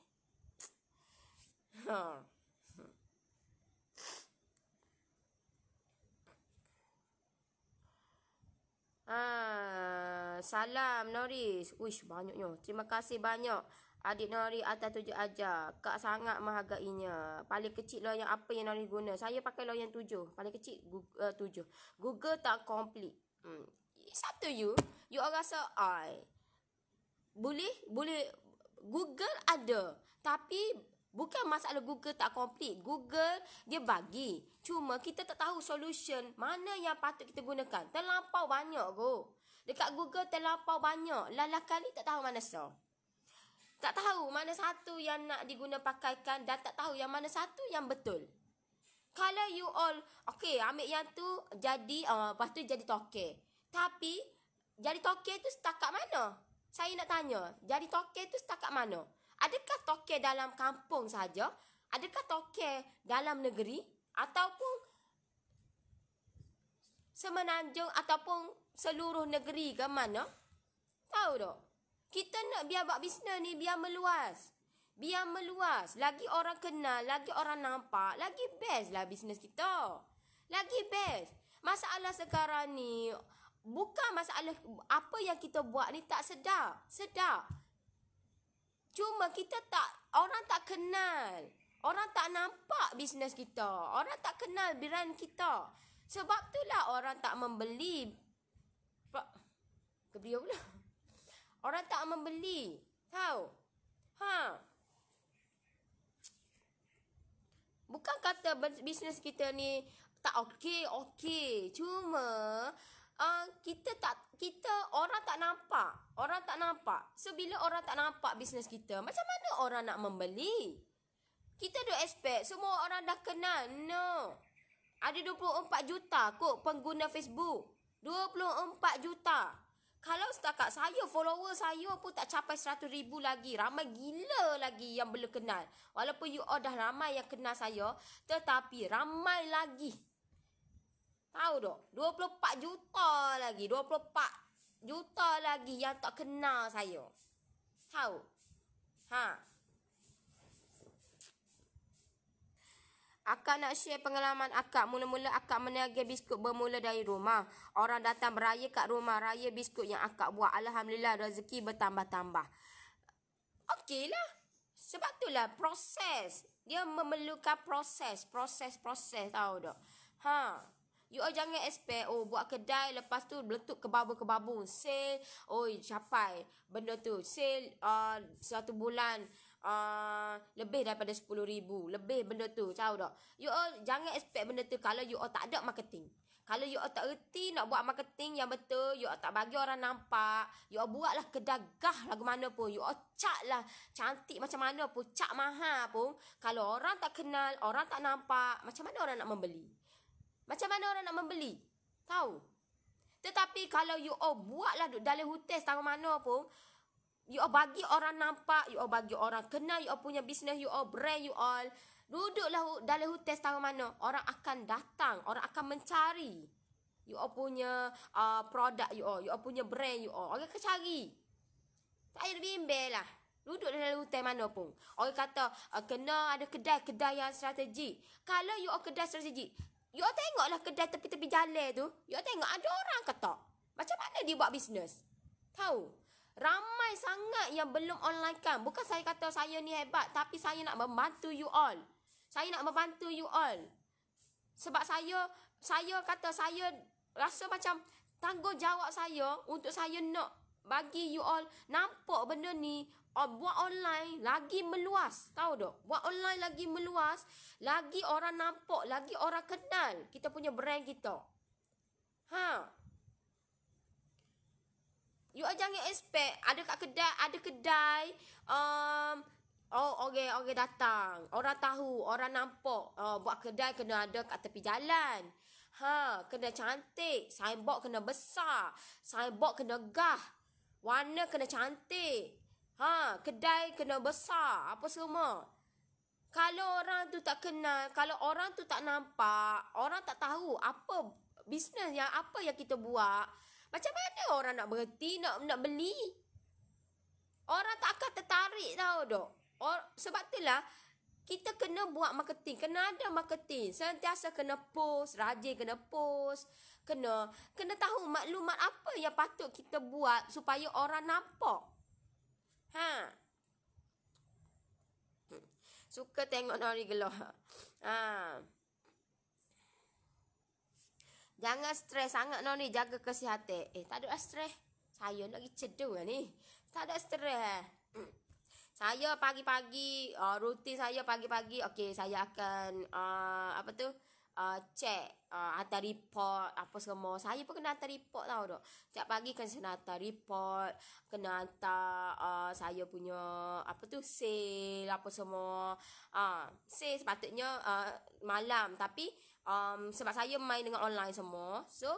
Salam Noris. Wish, banyaknya. Terima kasih banyak adik Nori atas tunjuk ajar. Kak sangat menghargainya. Paling kecil loyang apa yang Nori guna? Saya pakai loyang 7. Paling kecil 7. Google tak complete. It's up to you. You all rasa boleh Google ada. Tapi bukan masalah Google tak complete. Google dia bagi. Cuma kita tak tahu solution mana yang patut kita gunakan. Terlampau banyak go. Dekat Google terlampau banyak. Lala kali tak tahu mana so. Tak tahu mana satu yang nak diguna pakaikan dan tak tahu yang mana satu yang betul. Kalau you all, okay, ambil yang tu jadi, lepas tu jadi tokel. Tapi, jadi tokel tu setakat mana? Saya nak tanya, jadi tokel tu setakat mana? Adakah tokel dalam kampung saja? Adakah tokel dalam negeri? Ataupun semenanjung ataupun seluruh negeri ke mana? Tahu tak? Kita nak biar buat bisnes ni biar meluas. Biar meluas. Lagi orang kenal, lagi orang nampak, lagi best lah bisnes kita. Lagi best. Masalah sekarang ni, bukan masalah apa yang kita buat ni tak sedap. Sedap. Cuma kita orang tak kenal. Orang tak nampak bisnes kita. Orang tak kenal brand kita. Sebab itulah orang tak membeli. Keberia pula. Orang tak membeli. Tahu? Bukan kata bisnes kita ni tak okey. Cuma orang tak nampak. Orang tak nampak. So bila orang tak nampak bisnes kita, macam mana orang nak membeli? Kita dah expect semua orang dah kenal. No. Ada 24 juta kot pengguna Facebook. 24 juta. Kalau setakat saya, follower saya pun tak capai 100,000 lagi. Ramai gila lagi yang belum kenal. Walaupun you all dah ramai yang kenal saya, tetapi ramai lagi. Tahu tak? 24 juta lagi. 24 juta lagi yang tak kenal saya. Tahu? Akak nak share pengalaman akak. Mula-mula akak meniaga biskut bermula dari rumah. Orang datang beraya kat rumah. Raya biskut yang akak buat. Alhamdulillah rezeki bertambah-tambah. Okeylah. Sebab itulah proses. Dia memerlukan proses. Proses tahu tak? You all jangan expect, buat kedai lepas tu meletup ke babu. Sale, capai benda tu. Sale 1 bulan lebih daripada 10,000. Lebih benda tu, tahu tak? You all jangan expect benda tu kalau you all tak ada marketing. Kalau you all tak reti nak buat marketing yang betul, you all tak bagi orang nampak, you all buatlah kedai gah lagu mana pun, you all cat lah cantik macam mana pun, cat mahal pun, kalau orang tak kenal, orang tak nampak, macam mana orang nak membeli? Macam mana orang nak membeli? Tahu? Tetapi kalau you all buatlah duduk dalam hotel tahu mana pun, you all bagi orang nampak, you all bagi orang kenal, you all punya bisnes, you all brand, you all duduklah dalam hotel tahu mana, orang akan datang, orang akan mencari you all punya produk, you all punya brand, you all orang akan cari. Tak payah bimbel lah. Duduk dalam hotel mana pun. Orang kata kena ada kedai yang strategik. Kalau you all kedai strategik, you all tengoklah kedai tepi-tepi jalan tu, you all tengok ada orang ke tak? Macam mana dia buat bisnes? Tahu? Ramai sangat yang belum online kan. Bukan saya kata saya ni hebat, tapi saya nak membantu you all. Saya nak membantu you all. Sebab saya kata saya rasa macam tanggungjawab saya untuk saya nak bagi you all nampak benda ni. Buat online lagi meluas. Tahu tak? Buat online lagi meluas. Lagi orang nampak, lagi orang kenal kita punya brand kita. You all jangan expect ada kat kedai, orang datang, orang tahu, orang nampak. Buat kedai kena ada kat tepi jalan. Kena cantik, signboard kena besar, signboard kena gah, warna kena cantik. Kedai kena besar, apa semua. Kalau orang tu tak kenal, kalau orang tu tak nampak, orang tak tahu apa bisnes yang apa yang kita buat, macam mana orang nak berhenti, nak beli? Orang tak akan tertarik tahu dok. Sebab itulah kita kena buat marketing, kena ada marketing. Sentiasa kena post, rajin kena post. Kena tahu maklumat apa yang patut kita buat supaya orang nampak. Suka tengok Nori gelah. Jangan stres sangat Nori, jaga kesihatan. Tak ada stres. Saya nak pergi ceduh ni. Tak ada stres. Saya pagi-pagi, rutin saya pagi-pagi, okey, saya akan cek hantar report apa semua. Saya pun kena hantar report tahu tak. Setiap pagi kan saya hantar report, kena hantar saya punya sale apa semua. Sale sepatutnya malam, tapi sebab saya main dengan online semua. So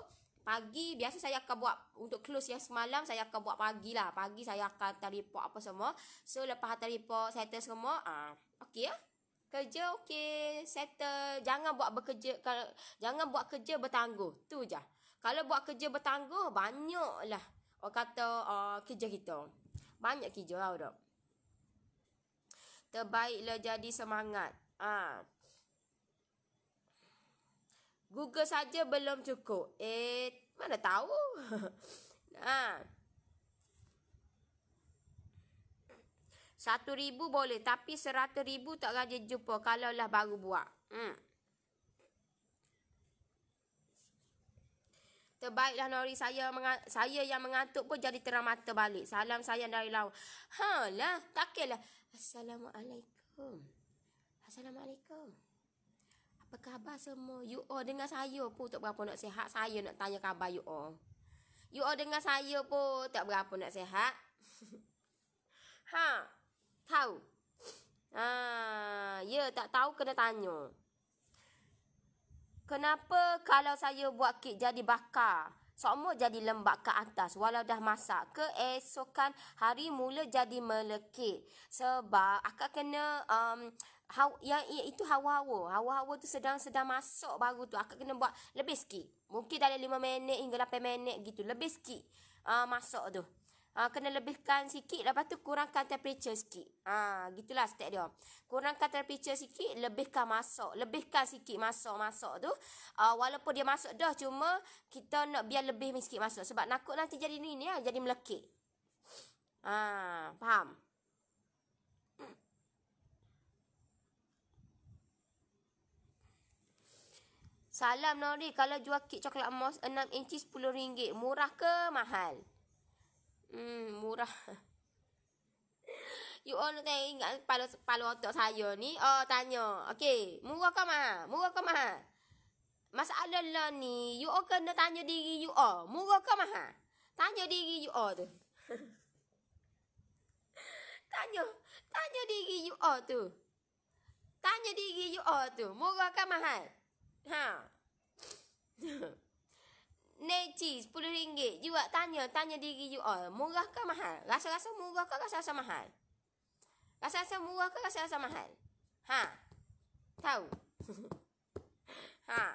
pagi biasa saya akan buat untuk close yang semalam, saya akan buat pagi lah. Pagi saya akan hantar report apa semua. So lepas hantar report, settle semua, okey ya. Kerja okey, settle. Jangan buat kerja bertangguh. Tu je. Kalau buat kerja bertangguh, banyaklah orang kata kerja kita. Banyak kerja tau tak. Terbaiklah jadi semangat. Google saja belum cukup. Mana tahu. 1,000 boleh, tapi 100,000 tak rajin jumpa kalau lah baru buat. Terbaiklah Nori, saya yang mengantuk pun jadi terang mata balik. Salam saya dari Laos. Takkanlah. Assalamualaikum. Apa khabar semua? You all dengar saya pun tak berapa nak sihat. Saya nak tanya khabar you all. You all dengar saya pun tak berapa nak sihat. Tahu? Ya, tak tahu kena tanya. Kenapa kalau saya buat kek jadi bakar, semua jadi lembab ke atas walau dah masak? Keesokan hari mula jadi melekit. Sebab akak kena itu hawa-hawa tu sedang masak baru tu. Akak kena buat lebih sikit. Mungkin dalam 5 minit hingga 8 minit gitu. Lebih sikit masak tu. Kena lebihkan sikit, lepas tu kurangkan temperature sikit. Gitulah step dia. Kurangkan temperature sikit, lebihkan sikit masak tu. Walaupun dia masak dah, cuma kita nak biar lebih sikit masak. Sebab nakut nanti jadi ni jadi melekit. Faham? Salam Nori, kalau jual kek coklat emas 6 inci RM10, murah ke mahal? Murah. You all nak ingat kepala otak saya ni. Tanya. Okey, murah ke mahal? masalah lah ni, you all kena tanya diri you all. Murah ke mahal? Tanya diri you all tu. Tanya diri you all tu. Tanya diri you all tu. Murah ke mahal? Ha. Neci RM10. You all tanya diri you all. Murah ke mahal? Rasa-rasa murah ke rasa-rasa mahal? Rasa-rasa murah ke rasa-rasa mahal? Ha. Tahu? Ha.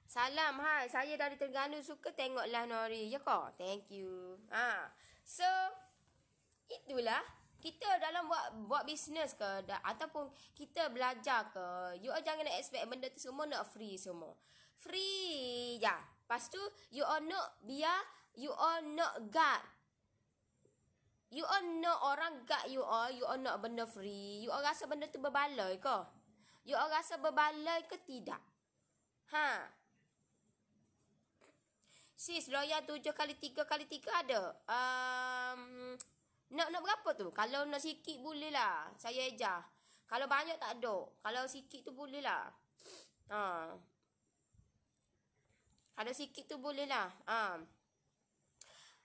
Salam, hai. Saya dari Terengganu, suka tengoklah Nori. Ya kau? Thank you. Ha. So, itulah. Kita dalam buat bisnes ke, ataupun kita belajar ke, you all jangan nak expect benda tu semua nak free semua. Free je. Lepas tu, you all nak biar, you all nak guard. You all nak orang guard you all nak benda free. You all rasa benda tu berbaloi ke? You all rasa berbaloi ke tidak? Ha. Sis, loyal 7x3x3 ada. Nak berapa tu? Kalau nak sikit boleh lah. Saya ejar. Kalau banyak tak ada. Kalau sikit tu boleh lah. Ha. Kalau sikit tu boleh lah. Ha.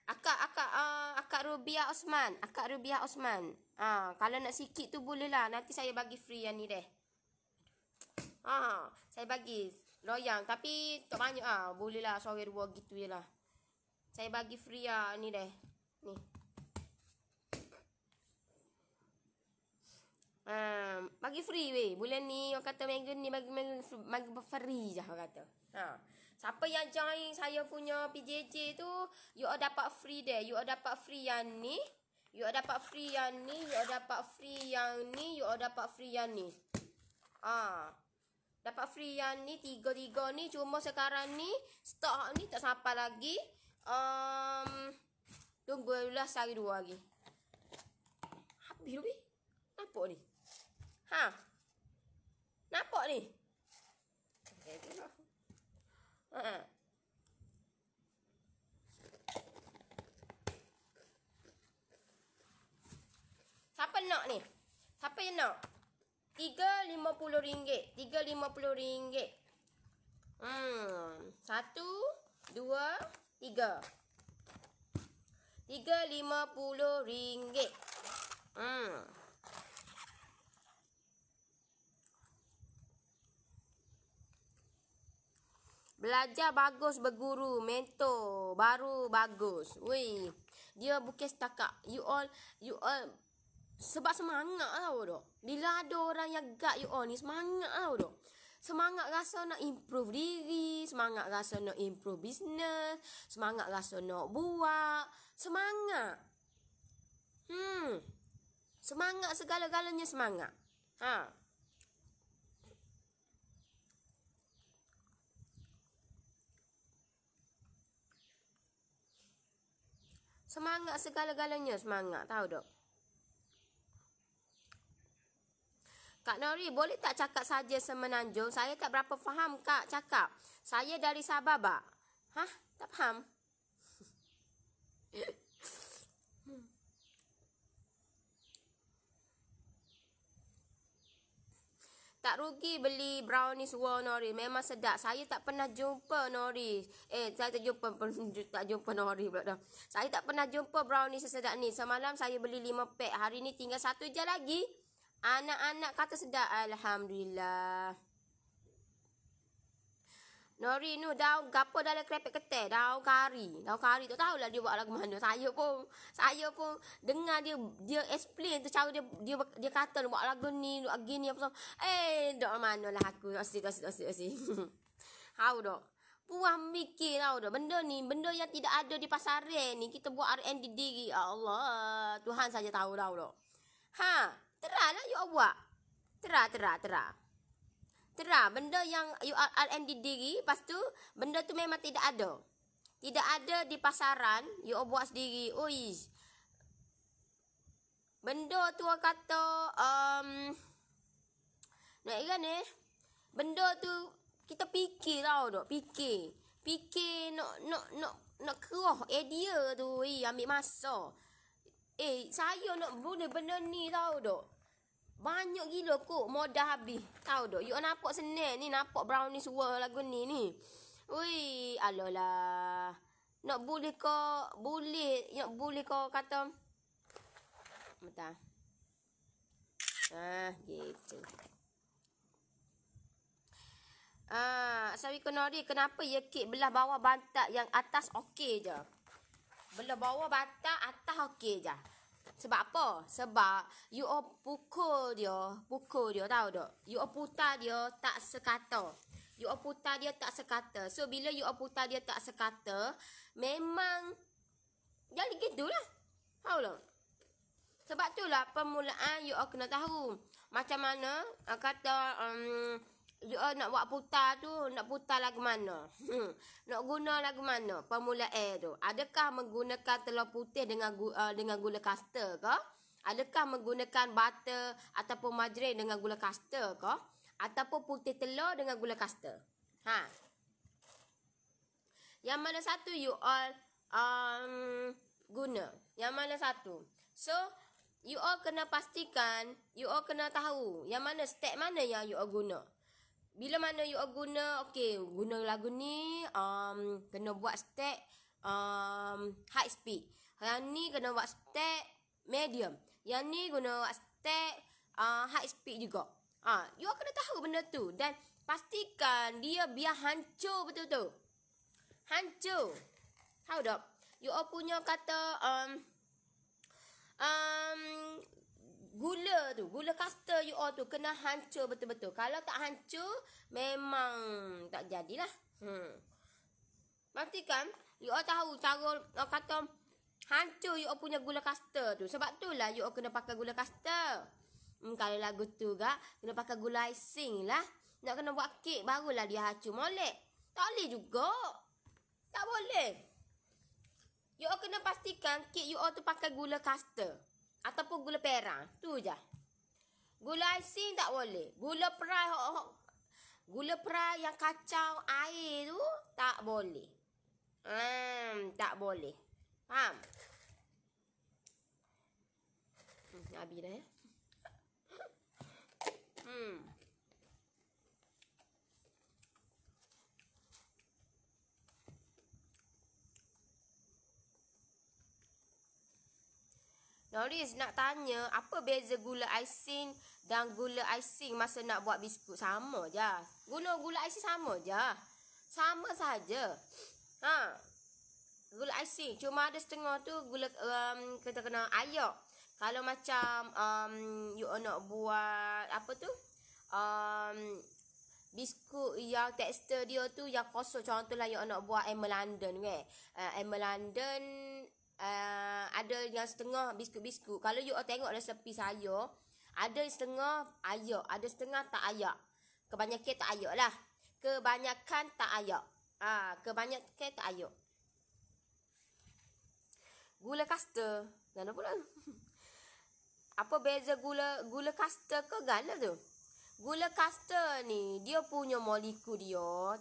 Akak Rubiah Osman. Akak Rubiah Osman. Ha. Kalau nak sikit tu boleh lah. Nanti saya bagi free yang ni deh. Ha. Saya bagi loyang. Tapi tak banyak lah. Boleh lah. Sorry dua gitu je lah. Saya bagi free lah ni deh. Ni. Bagi free weh. Bulan ni orang kata minggu ni bagi free je orang kata. Ha. Siapa yang join saya punya PJJ tu, you all dapat free deh. You all dapat free yang ni. You all dapat free yang ni. You all dapat free yang ni. You all dapat free yang ni. Dapat free yang ni. Tiga-tiga ni. Cuma sekarang ni stok ni tak sampai lagi. Tunggulah sehari dua lagi. Habis lebih. Nampak ni? Ha? Nampak ni? Ha. Siapa nak ni? Siapa yang nak? RM3.50. RM3.50. 1, 2, 3. RM3.50. Belajar bagus berguru, mentor baru bagus. Weh, dia bukan setakat you all sebab semangat tau dok. Bila ada orang yang guide you all ni semangat tau dok. Semangat rasa nak improve diri, semangat rasa nak improve business, semangat rasa nak buat, semangat. Semangat segala-galanya semangat. Ha. Semangat segala-galanya semangat. Tahu tak? Kak Nori, boleh tak cakap saja semenanjung? Saya tak berapa faham Kak cakap. Saya dari Sabah, Bak. Hah? Tak faham? Tak rugi beli brownies War Nori. Memang sedap. Saya tak pernah jumpa Nori. Saya tak jumpa Nori pula dah. Saya tak pernah jumpa brownies sesedap ni. Semalam saya beli 5 pack. Hari ni tinggal 1 je lagi. Anak-anak kata sedap. Alhamdulillah. Nori nu daun gapo dalam krepek ketel, daun kari. Daun kari tak tahulah dia buat lagu mana. Saya pun dengar dia explain tu cara dia kata buat lagu ni, gini apa semua. Dak manalah aku asyik. Tahu dak. Puas mikir tahu dak. Benda yang tidak ada di pasaran ni kita buat R&D diri. Allah, Tuhan saja tahu dak. Ha, terahlah you buat. Terah. Benda yang you R&D diri, lepas tu benda tu memang tidak ada. Tidak ada di pasaran, you buat sendiri. Oi. Benda tu orang kata nak ingat ni. Benda tu kita fikir tau dok, fikir nak keroh idea tu, ambil masa. Saya nak boleh benda ni tahu dok. Banyak gila kot modal habis. Tahu dok. You nampak senang ni, nampak brownie suara lagu ni. Ui, alolah. Nak boleh kau kata. Bentar. Gitu. Sawi Konori, kenapa ya kek belah bawah bantak yang atas okey je? Belah bawah bantak, atas okey je. Sebab apa? Sebab you pukul dia tahu tak? You putar dia tak sekata. So bila you putar dia tak sekata, memang jadi gitulah. Tahu tak? Sebab itulah permulaan you kena tahu macam mana you nak buat putar tu, nak putar lagu mana? Nak guna lagu mana? Permulaan tu. Adakah menggunakan telur putih dengan gula kastar ke? Adakah menggunakan butter ataupun margarin dengan gula kastar ke? Ataupun putih telur dengan gula kastar? Yang mana satu you all guna? Yang mana satu? So, you all kena pastikan, you all kena tahu yang mana step mana yang you all guna. Bila mana you all guna, okey, guna lagu ni, kena buat step high speed. Yang ni kena buat step medium. Yang ni guna buat step high speed juga. You all kena tahu benda tu. Dan pastikan dia biar hancur betul-betul. Hancur. Tahu tak? You all punya kata gula kastar you all tu kena hancur betul-betul. Kalau tak hancur, memang tak jadilah. Pastikan you all tahu cara kata hancur you all punya gula kastar tu. Sebab itulah you all kena pakai gula kastar. Kalau lagu tu kena pakai gula icing lah. Nak kena buat kek barulah dia hancur molek. Tak boleh juga. Tak boleh. You all kena pastikan kek you all tu pakai gula kastar ataupun gula perang. Tu je. Gula icing tak boleh. Gula perai yang kacau air tu tak boleh. Tak boleh. Faham? Habis dah ya. Noris nak tanya, apa beza gula icing dan gula icing masa nak buat biskut? Sama je. Guna gula icing sama je. Sama saja. Gula icing. Cuma ada setengah tu gula kita kena ayak. Kalau macam you nak buat apa tu? Biskut yang tekstur dia tu yang kosong. Contohlah you nak buat Emma London kan. Emma London ada yang setengah biskut-biskut. Kalau you tengok resepi saya, ada setengah ayak, ada setengah tak ayak. Kebanyakan tak ayak lah. Kebanyakan tak ayak. Kebanyakan tak ayak. Gula kastar. Gana pula. Apa beza gula kastar ke gana tu? Gula kastar ni, dia punya molekul dia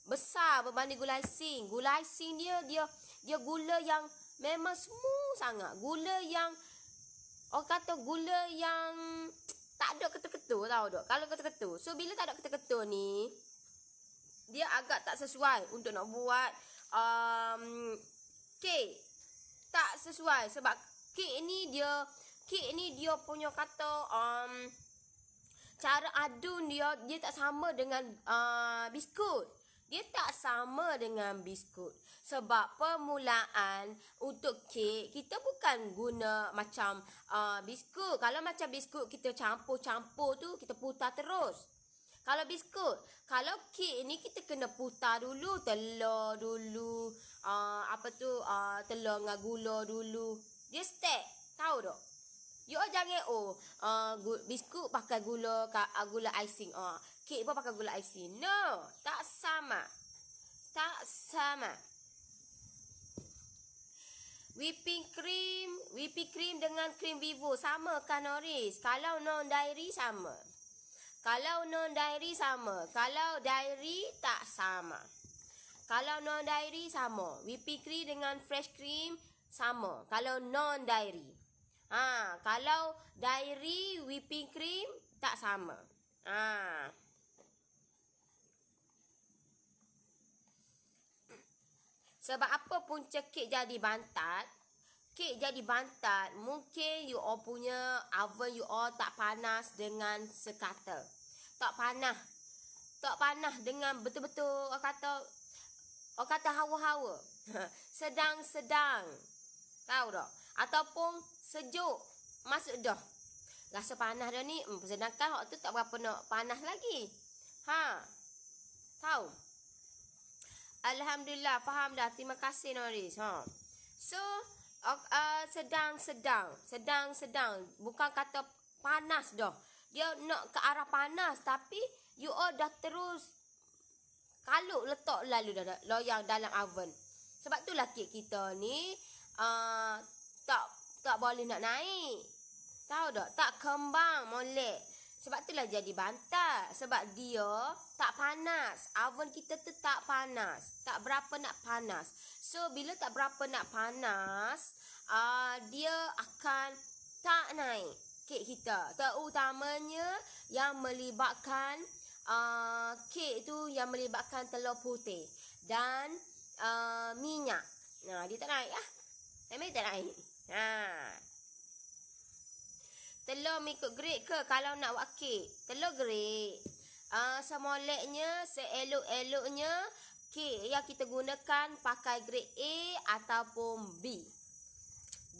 besar berbanding gula icing. Gula icing dia gula yang memang smooth sangat. Gula yang orang kata gula yang tak ada ketul-ketul tahu tak? Kalau ketul-ketul. So bila tak ada ketul-ketul ni, dia agak tak sesuai untuk nak buat kek. Tak sesuai sebab kek ni dia punya kata cara adun dia tak sama dengan biskut. Dia tak sama dengan biskut. Sebab permulaan untuk kek, kita bukan guna macam biskut. Kalau macam biskut, kita campur-campur tu, kita putar terus. Kalau biskut, kalau kek ni kita kena putar dulu, telur dulu, telur dengan gula dulu. Dia step, tahu tak? You jangan biskut pakai gula icing. Kek pun pakai gula icing. No, tak sama. Tak sama. Whipping cream dengan cream Vivo sama kan Noris? Kalau non dairy sama. Kalau non dairy sama. Kalau dairy tak sama. Kalau non dairy sama. Whipping cream dengan fresh cream sama. Kalau non dairy. Kalau dairy whipping cream tak sama. Sebab apa punca kek jadi bantat? Kek jadi bantat, mungkin you all punya oven you all tak panas dengan sekata. Tak panas dengan betul-betul orang kata hawa-hawa. Sedang-sedang. Tahu tak? Ataupun sejuk. Masuk dah. Rasa panas dah ni. Sedangkan hak tu tak berapa nak panas lagi. Tahu? Alhamdulillah. Faham dah. Terima kasih Noris. So, sedang-sedang. Bukan kata panas dah. Dia nak ke arah panas. Tapi, you all dah terus kalut letak lalu dah loyang dalam oven. Sebab itulah kek kita ni tak boleh nak naik. Tahu tak? Tak kembang molek. Sebab itulah jadi bantat. Sebab dia tak panas. Oven kita tu tak panas. Tak berapa nak panas. So bila tak berapa nak panas, dia akan tak naik kek kita. Terutamanya yang melibatkan kek tu yang melibatkan telur putih dan minyak. Dia tak naik lah. Memang tak naik. Telur mengikut grade ke kalau nak buat kek? Telur grade. Semoleknya, seelok-eloknya kek yang kita gunakan pakai grade A ataupun B.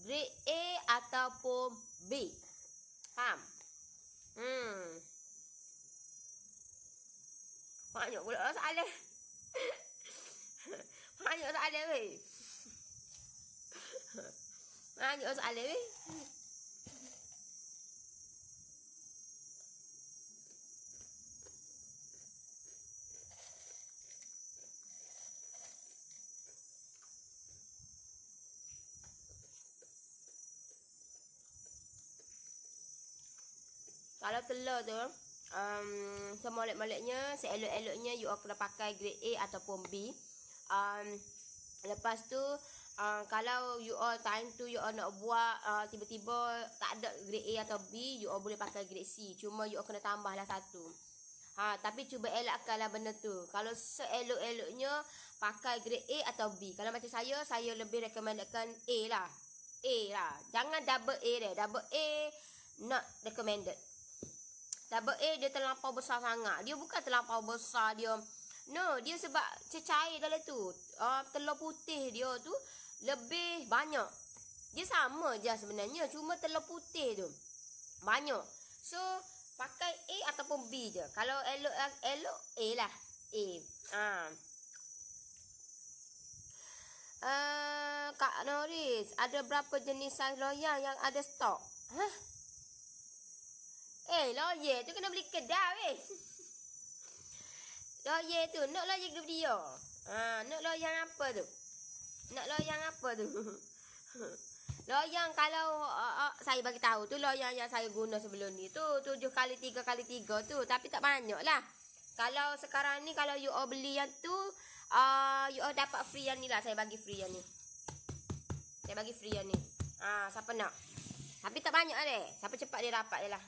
Grade A ataupun B. Faham? Banyak pula soalan. Banyak soalan weh. Banyak soalan weh. Kalau telur tu semolek-moleknya, seelok-eloknya you all kena pakai grade A ataupun B. Lepas tu kalau you all time tu you all nak buat tiba-tiba tak ada grade A atau B, you all boleh pakai grade C. Cuma you all kena tambahlah satu. Tapi cuba elakkanlah benda tu. Kalau seelok-eloknya pakai grade A atau B. Kalau macam saya lebih recommendkan A lah. Jangan double A deh. Double A not recommended. Double A dia terlampau besar sangat. Dia bukan terlampau besar dia. No, dia sebab cecair dalam tu. Telur putih dia tu lebih banyak. Dia sama je sebenarnya. Cuma telur putih tu banyak. So, pakai A ataupun B je. Kalau elok A lah. Kak Noris, ada berapa jenis saiz loyang yang ada stok? Lawyer tu kena beli kedai weh. Lawyer tu, nak lawyer ke dia? Nak loyang apa tu? Loyang kalau saya bagi tahu tu loyang yang saya guna sebelum ni tu 7 kali 3 kali 3 tu, tapi tak banyak lah. Kalau sekarang ni kalau you all beli yang tu you all dapat free yang ni lah. Saya bagi free yang ni. Siapa nak? Tapi tak banyak deh. Siapa cepat dia dapat je lah.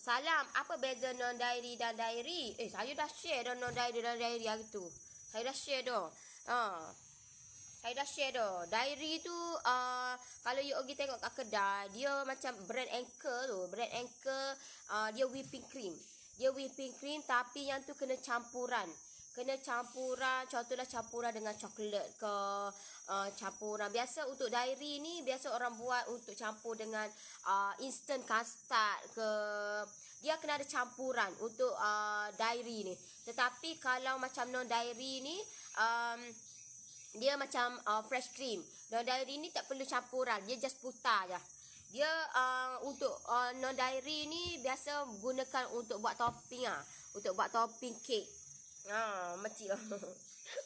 Salam, apa beza non-dairy dan dairy? Saya dah share dah non-dairy dan dairy hari tu. Saya dah share dah. Dairy tu kalau you pergi tengok kat kedai, dia macam brand Anchor tu. Brand Anchor dia whipping cream tapi yang tu kena campuran. Contohlah campuran dengan coklat ke campuran. Biasa untuk dairy ni biasa orang buat untuk campur dengan instant custard ke. Dia kena ada campuran untuk dairy ni. Tetapi kalau macam non dairy ni dia macam fresh cream. Non dairy ni tak perlu campuran, dia just putar je. Dia untuk non dairy ni biasa gunakan untuk buat topping Untuk buat topping kek. Mesti lah.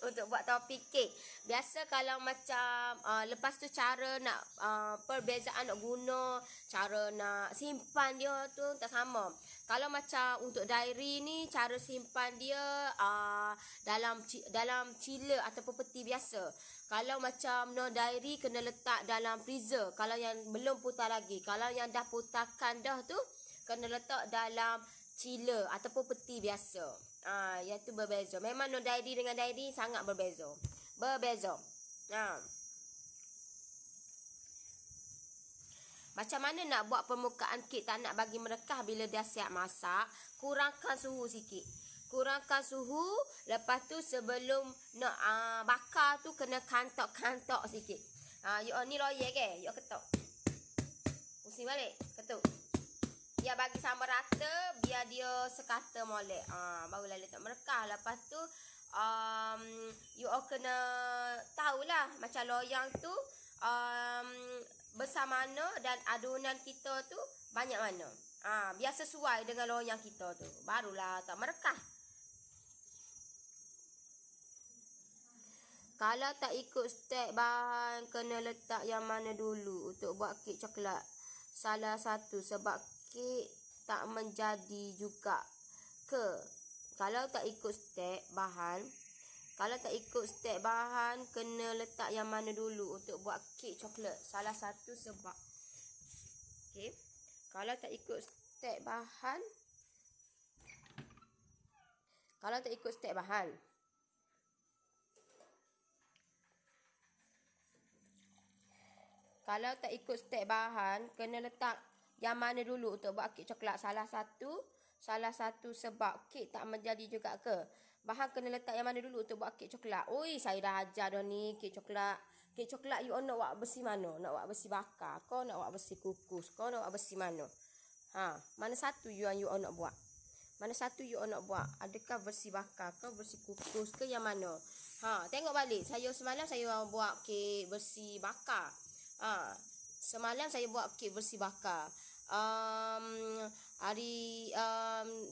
Untuk buat topik kek. Biasa kalau macam lepas tu cara nak perbezaan nak guna, cara nak simpan dia tu tak sama. Kalau macam untuk diary ni, cara simpan dia dalam chiller ataupun peti biasa. Kalau macam no diary kena letak dalam freezer. Kalau yang belum putar lagi. Kalau yang dah putarkan dah tu kena letak dalam chiller ataupun peti biasa. Yang tu berbeza. Memang no diary dengan diary sangat berbeza. Macam mana nak buat permukaan kek tak nak bagi merekah bila dah siap masak? Kurangkan suhu sikit. Kurangkan suhu. Lepas tu sebelum nak bakar tu kena kantok-kantok sikit. You ni loyek ke? You ketuk. Pusing balik. Ketuk. Biar bagi sama rata, biar dia sekata molek. Barulah letak merekah. Lepas tu you all kena tahulah macam loyang tu besar mana dan adunan kita tu banyak mana. Biar sesuai dengan loyang kita tu. Barulah tak merekah. Kalau tak ikut step bahan, kena letak yang mana dulu untuk buat kek coklat? Salah satu sebab kek tak menjadi juga ke? Kalau tak ikut step bahan, kena letak yang mana dulu untuk buat kek coklat? Salah satu sebab. Okey. Kalau tak ikut step bahan, kena letak yang mana dulu untuk buat kek coklat? Salah satu sebab kek tak menjadi juga ke? Bahan kena letak yang mana dulu untuk buat kek coklat? Oi, saya dah ajar dah ni kek coklat. Kek coklat you nak buat besi mana? Nak buat besi bakar kau, nak buat besi kukus kau, nak buat besi mana? Mana satu you nak buat? Adakah besi bakar ke, besi kukus ke, yang mana? Tengok balik. Semalam saya buat kek besi bakar.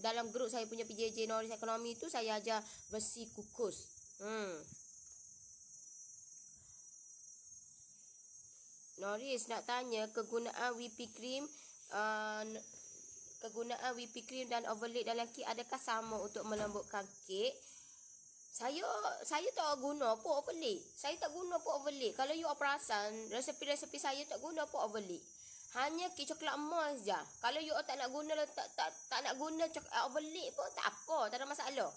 Dalam grup saya punya PJJ Norris Ekonomi tu saya ajar besi kukus. Norris nak tanya kegunaan whipping cream dan overlay dalam kek adakah sama untuk melembutkan kek? Saya tak guna pun overlay. Kalau you perasan, resepi-resepi saya tak guna pun overlay. Hanya kek coklat emas je. Kalau you tak nak guna tak nak guna overlay pun tak apa, tak ada masalah.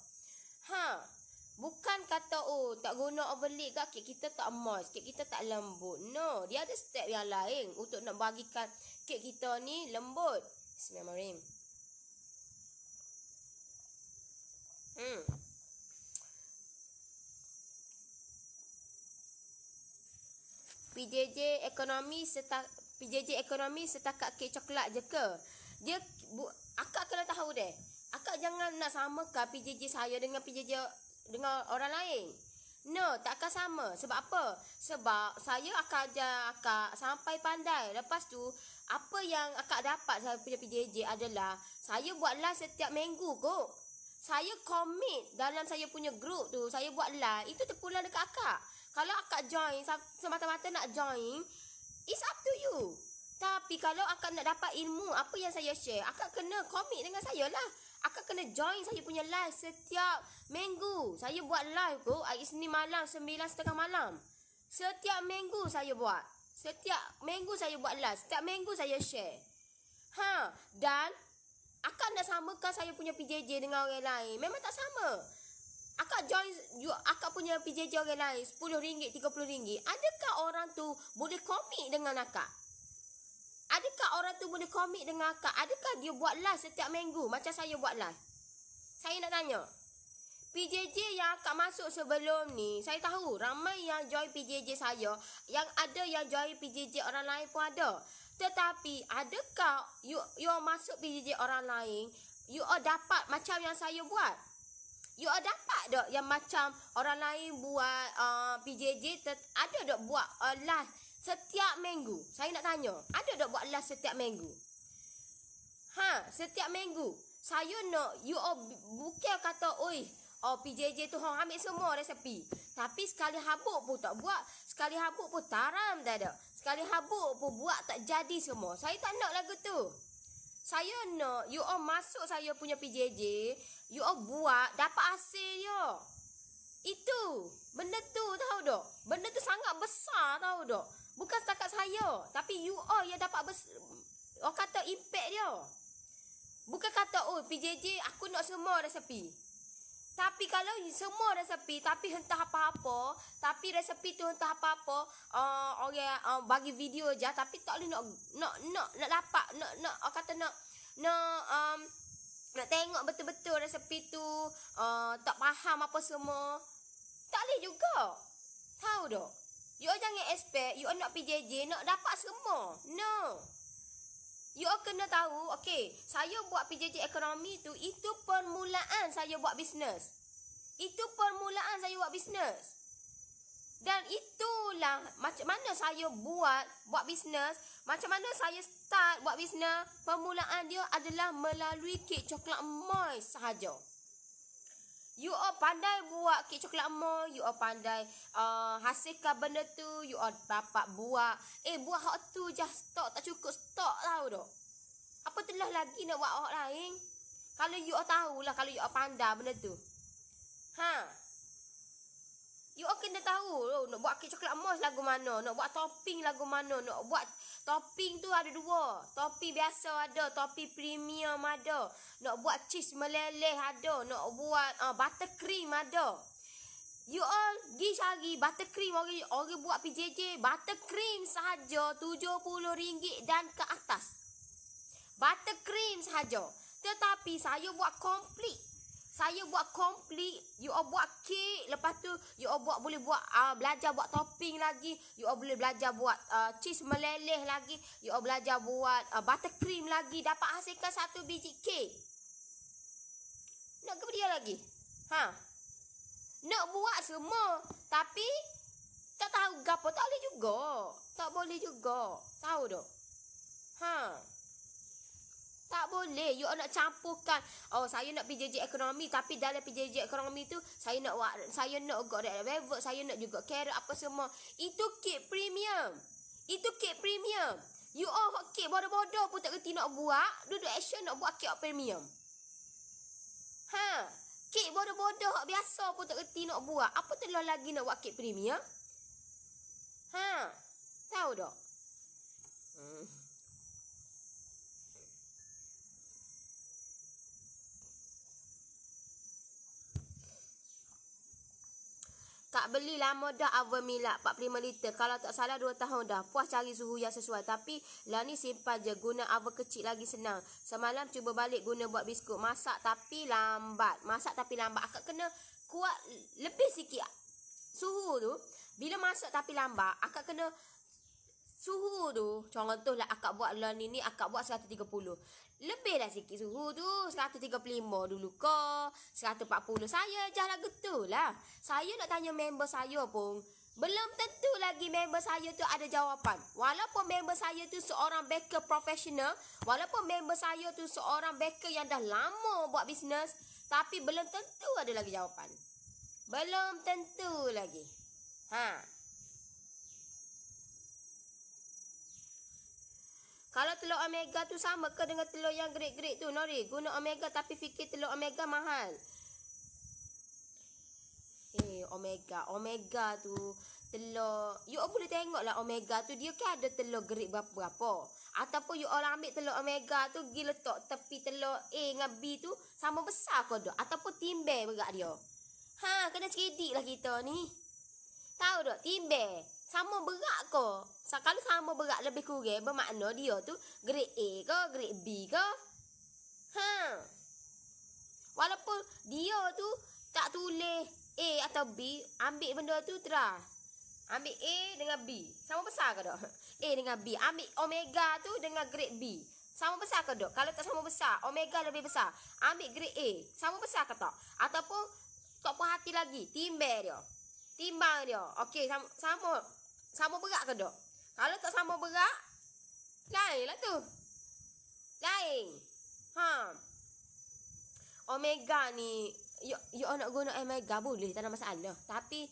Bukan kata tak guna overlay ke kek kita tak emas, kek kita tak lembut. No, dia ada step yang lain untuk nak bagikan kek kita ni lembut. Bismillahirrahmanirrahim. PJJ ekonomi setakat kek coklat je ke? Akak kena tahu deh. Akak jangan nak samakan PJJ saya dengan PJJ dengan orang lain. No, takkan sama. Sebab apa? Sebab saya akan ajar akak sampai pandai. Lepas tu, apa yang akak dapat saya punya PJJ adalah saya buat live setiap minggu kot. Saya komit dalam saya punya grup tu, saya buat live, itu terpulang dekat akak. Kalau akak join, semata-mata nak join, it's up to you. Tapi kalau akak nak dapat ilmu apa yang saya share, akak kena komit dengan saya lah. Akak kena join saya punya live setiap minggu. Saya buat live kot hari Isnin malam 9:30 malam. Setiap minggu saya buat. Setiap minggu saya buat live. Setiap minggu saya share. Dan akak nak samakan saya punya PJJ dengan orang lain, memang tak sama. Akak join akak punya PJJ orang lain RM10, RM30. Adakah orang tu boleh komit dengan akak? Adakah dia buat live setiap minggu macam saya buat live? Saya nak tanya. PJJ yang akak masuk sebelum ni, saya tahu ramai yang join PJJ saya, yang ada yang join PJJ orang lain pun ada. Tetapi adakah you masuk PJJ orang lain, you dapat macam yang saya buat? You dapat tak yang macam orang lain buat PJJ, ada tak buat live setiap minggu? Saya nak tanya, ada tak buat live setiap minggu? Setiap minggu. Saya nak you bukan kata, oi, Oh, PJJ tu hang ambil semua resepi. Tapi sekali habuk pun tak buat. Sekali habuk pun taram tak ada. Sekali habuk pun buat tak jadi semua. Saya tak nak lagu tu. Saya nak you all masuk saya punya PJJ, you all buat dapat hasil dia. Itu. Benda tu tahu tak? Benda tu sangat besar tahu tak? Bukan setakat saya, tapi you all yang dapat orang kata impact dia. Bukan kata oh PJJ aku nak semua resepi. Tapi kalau semua resepi tapi entah apa-apa, tapi resepi tu entah apa-apa, orang bagi video je tapi tak boleh nak dapat nak kata nak tengok betul-betul resepi tu, tak faham apa semua. Tak boleh juga. Tahu tak? You jangan expect you nak PJJ nak dapat semua. No. You kena tahu, okay, saya buat PJJ ekonomi tu, itu permulaan saya buat bisnes. Itu permulaan saya buat bisnes. Dan itulah macam mana saya buat bisnes, macam mana saya start buat bisnes. Permulaan dia adalah melalui kek coklat emas sahaja. You all pandai buat kek coklat emas, you all pandai hasilkan benda tu, you all dapat buat. Buat hak tu je stok tak cukup stok tahu tak? Apa telah lagi nak buat hak lain? Kalau you all tahulah, kalau you all pandai benda tu. You all kena tahu nak buat kek coklat emas lagu mana, nak buat topping lagu mana, nak buat topping tu ada dua. Topping biasa ada, topping premium ada. Nak buat cheese meleleh ada, nak buat buttercream ada. You all pergi cari buttercream, orang buat PJJ buttercream sahaja RM70 dan ke atas. Buttercream sahaja. Tetapi saya buat complete. Saya buat complete, you all buat kek, lepas tu you all boleh buat belajar buat topping lagi, you all boleh belajar buat cheese meleleh lagi, you all belajar buat buttercream lagi, dapat hasilkan satu biji kek. Nak ke dia lagi? Nak buat semua, tapi tak tahu gapo, tak boleh juga. Tak boleh juga. Tahu tak? Tak boleh. You nak campurkan. Oh, saya nak PJJ ekonomi, tapi dalam PJJ ekonomi tu saya nak juga red velvet, saya nak juga carrot apa semua. Itu kek premium. Itu kek premium. You all kek bodoh-bodoh pun tak kerti nak buat, duduk action nak buat kek premium. Kek bodoh-bodoh biasa pun tak kerti nak buat. Apa telah lagi nak buat kek premium? Tahu tak? Tak beli lama dah oven milk 45 liter. Kalau tak salah 2 tahun dah. Puas cari suhu yang sesuai. Tapi lah ni simpan je. Guna oven kecil lagi senang. Semalam cuba balik guna buat biskut. Masak tapi lambat. Akak kena kuat lebih sikit suhu tu. Bila masak tapi lambat, akak kena suhu tu, contohlah akak buat lah ni akak buat 130. Lebihlah sikit suhu tu, 135 dulu ke, 140. Saya je lah betul lah. Saya nak tanya member saya pun, belum tentu lagi member saya tu ada jawapan. Walaupun member saya tu seorang baker profesional, walaupun member saya tu seorang baker yang dah lama buat bisnes, tapi belum tentu ada lagi jawapan. Belum tentu lagi. Kalau telur omega tu sama ke dengan telur yang grade-grade tu, Nori? Guna omega tapi fikir telur omega mahal. Omega tu telur, you all boleh tengok lah omega tu dia kan ada telur grade berapa-berapa. Ataupun you all ambil telur omega tu pergi letak tepi telur A dengan B tu sama besar ke tak? Ataupun timbang berat dia. Kena cerdik lah kita ni. Tahu tak? Timbang sama berat ke? Kalau sama berat lebih kurang, bermakna dia tu grade A ke, grade B ke? Walaupun dia tu tak tulis A atau B, ambil benda tu terah. Ambil A dengan B. Sama besar ke tak? A dengan B. Ambil omega tu dengan grade B. Sama besar ke tak? Kalau tak sama besar, omega lebih besar. Ambil grade A. Sama besar ke tak? Ataupun tak puas hati lagi, timbang dia. Timbang dia. Okey, sama berat ke tak? Kalau tak sama berat, lain lah tu. Lain. Omega ni, you nak guna Omega boleh, tak ada masalah. Tapi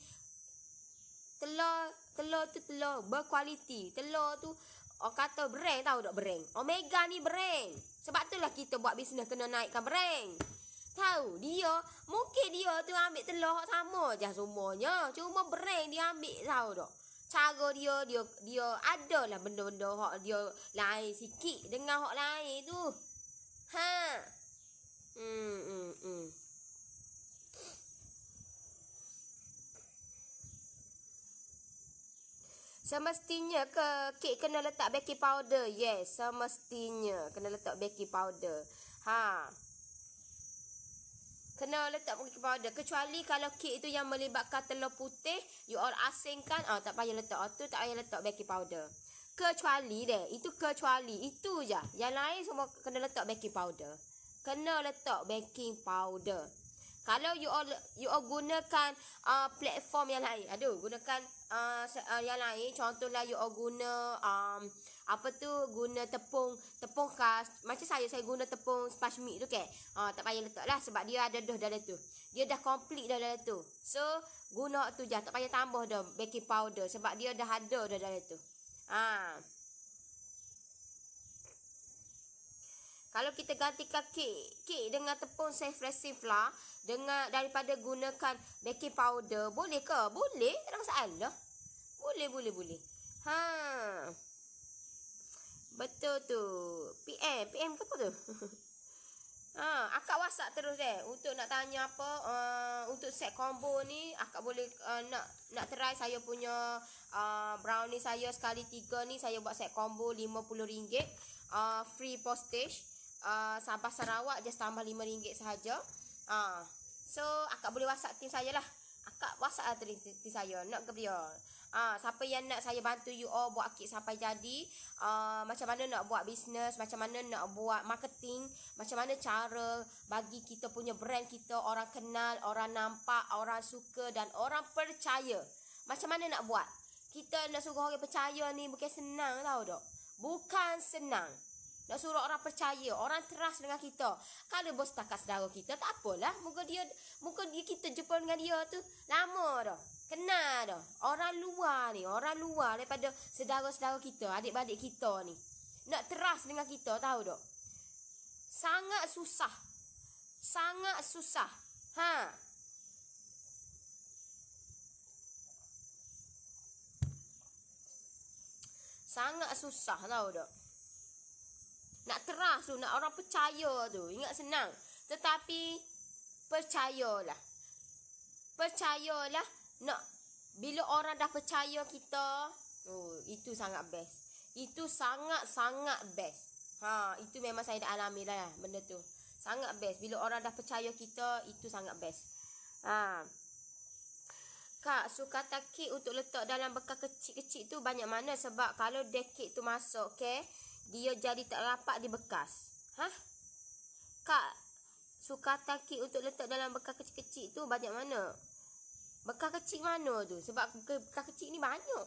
telur tu telur berkualiti. Telur tu orang kata brand, tahu tak brand? Omega ni brand. Sebab itulah kita buat bisnes kena naikkan brand. Tahu dia, mungkin dia tu ambil telur sama je semuanya. Cuma brand dia ambil, tahu tak? Cara dia adalah benda-benda hak dia lain sikit dengan hak lain tu. Ha. Semestinya ke kek kena letak baking powder? Yes, semestinya kena letak baking powder. Ha. Kena letak baking powder. Kecuali kalau kek itu yang melibatkan telur putih, you all asingkan, tak payah letak. Tu tak payah letak baking powder. Kecuali deh, itu kecuali. Itu je. Yang lain semua kena letak baking powder. Kena letak baking powder. Kalau you all gunakan platform yang lain. Gunakan yang lain. Contohlah you all guna guna tepung khas. Macam saya guna tepung sponge meat tu kan. Tak payah letak lah sebab dia ada dah dalam tu. Dia dah complete dah dalam tu. So guna tu je, tak payah tambah dah baking powder sebab dia dah ada dah dalam tu. Kalau kita gantikan kek dengan tepung self-raising flour dengan daripada gunakan baking powder, boleh ke? Boleh, tak ada masalah. Boleh. Betul tu. PM ke apa tu? Akak WhatsApp terus deh untuk nak tanya apa, untuk set combo ni akak boleh nak try saya punya brownie saya sekali 3 ni. Saya buat set combo RM50, free postage. Sabah Sarawak just tambah RM5 sahaja. So akak boleh WhatsApp tim saya lah. Akak WhatsApp tim saya nak ke dia. Siapa yang nak saya bantu you all buat kek sampai jadi, macam mana nak buat bisnes, macam mana nak buat marketing, macam mana cara bagi kita punya brand kita orang kenal, orang nampak, orang suka dan orang percaya. Macam mana nak buat? Kita nak suruh orang percaya ni bukan senang, tahu tak? Bukan senang. Nak suruh orang percaya, orang trust dengan kita. Kalau bos takat saudara kita, tak apalah. Muka dia kita jumpa dengan dia tu lama dah. Kenal dah. Orang luar daripada saudara-saudara kita, adik-adik kita ni. Nak trust dengan kita, tahu tak? Sangat susah. Sangat susah, tahu tak? Nak trust tu, nak orang percaya tu. Ingat senang. Tetapi percayalah. Bila orang dah percaya kita, itu sangat best. Itu sangat best. Itu memang saya dah alami lah benda tu. Sangat best. Bila orang dah percaya kita, itu sangat best. Kak, suka kek untuk letak dalam bekas kecil-kecil tu banyak mana? Sebab kalau kek tu masuk, okay, dia jadi tak rapat di bekas. Kak, sukatan kek untuk letak dalam bekas kecil-kecil tu banyak mana? Bekas kecil mana tu? Sebab bekas kecil ni banyak.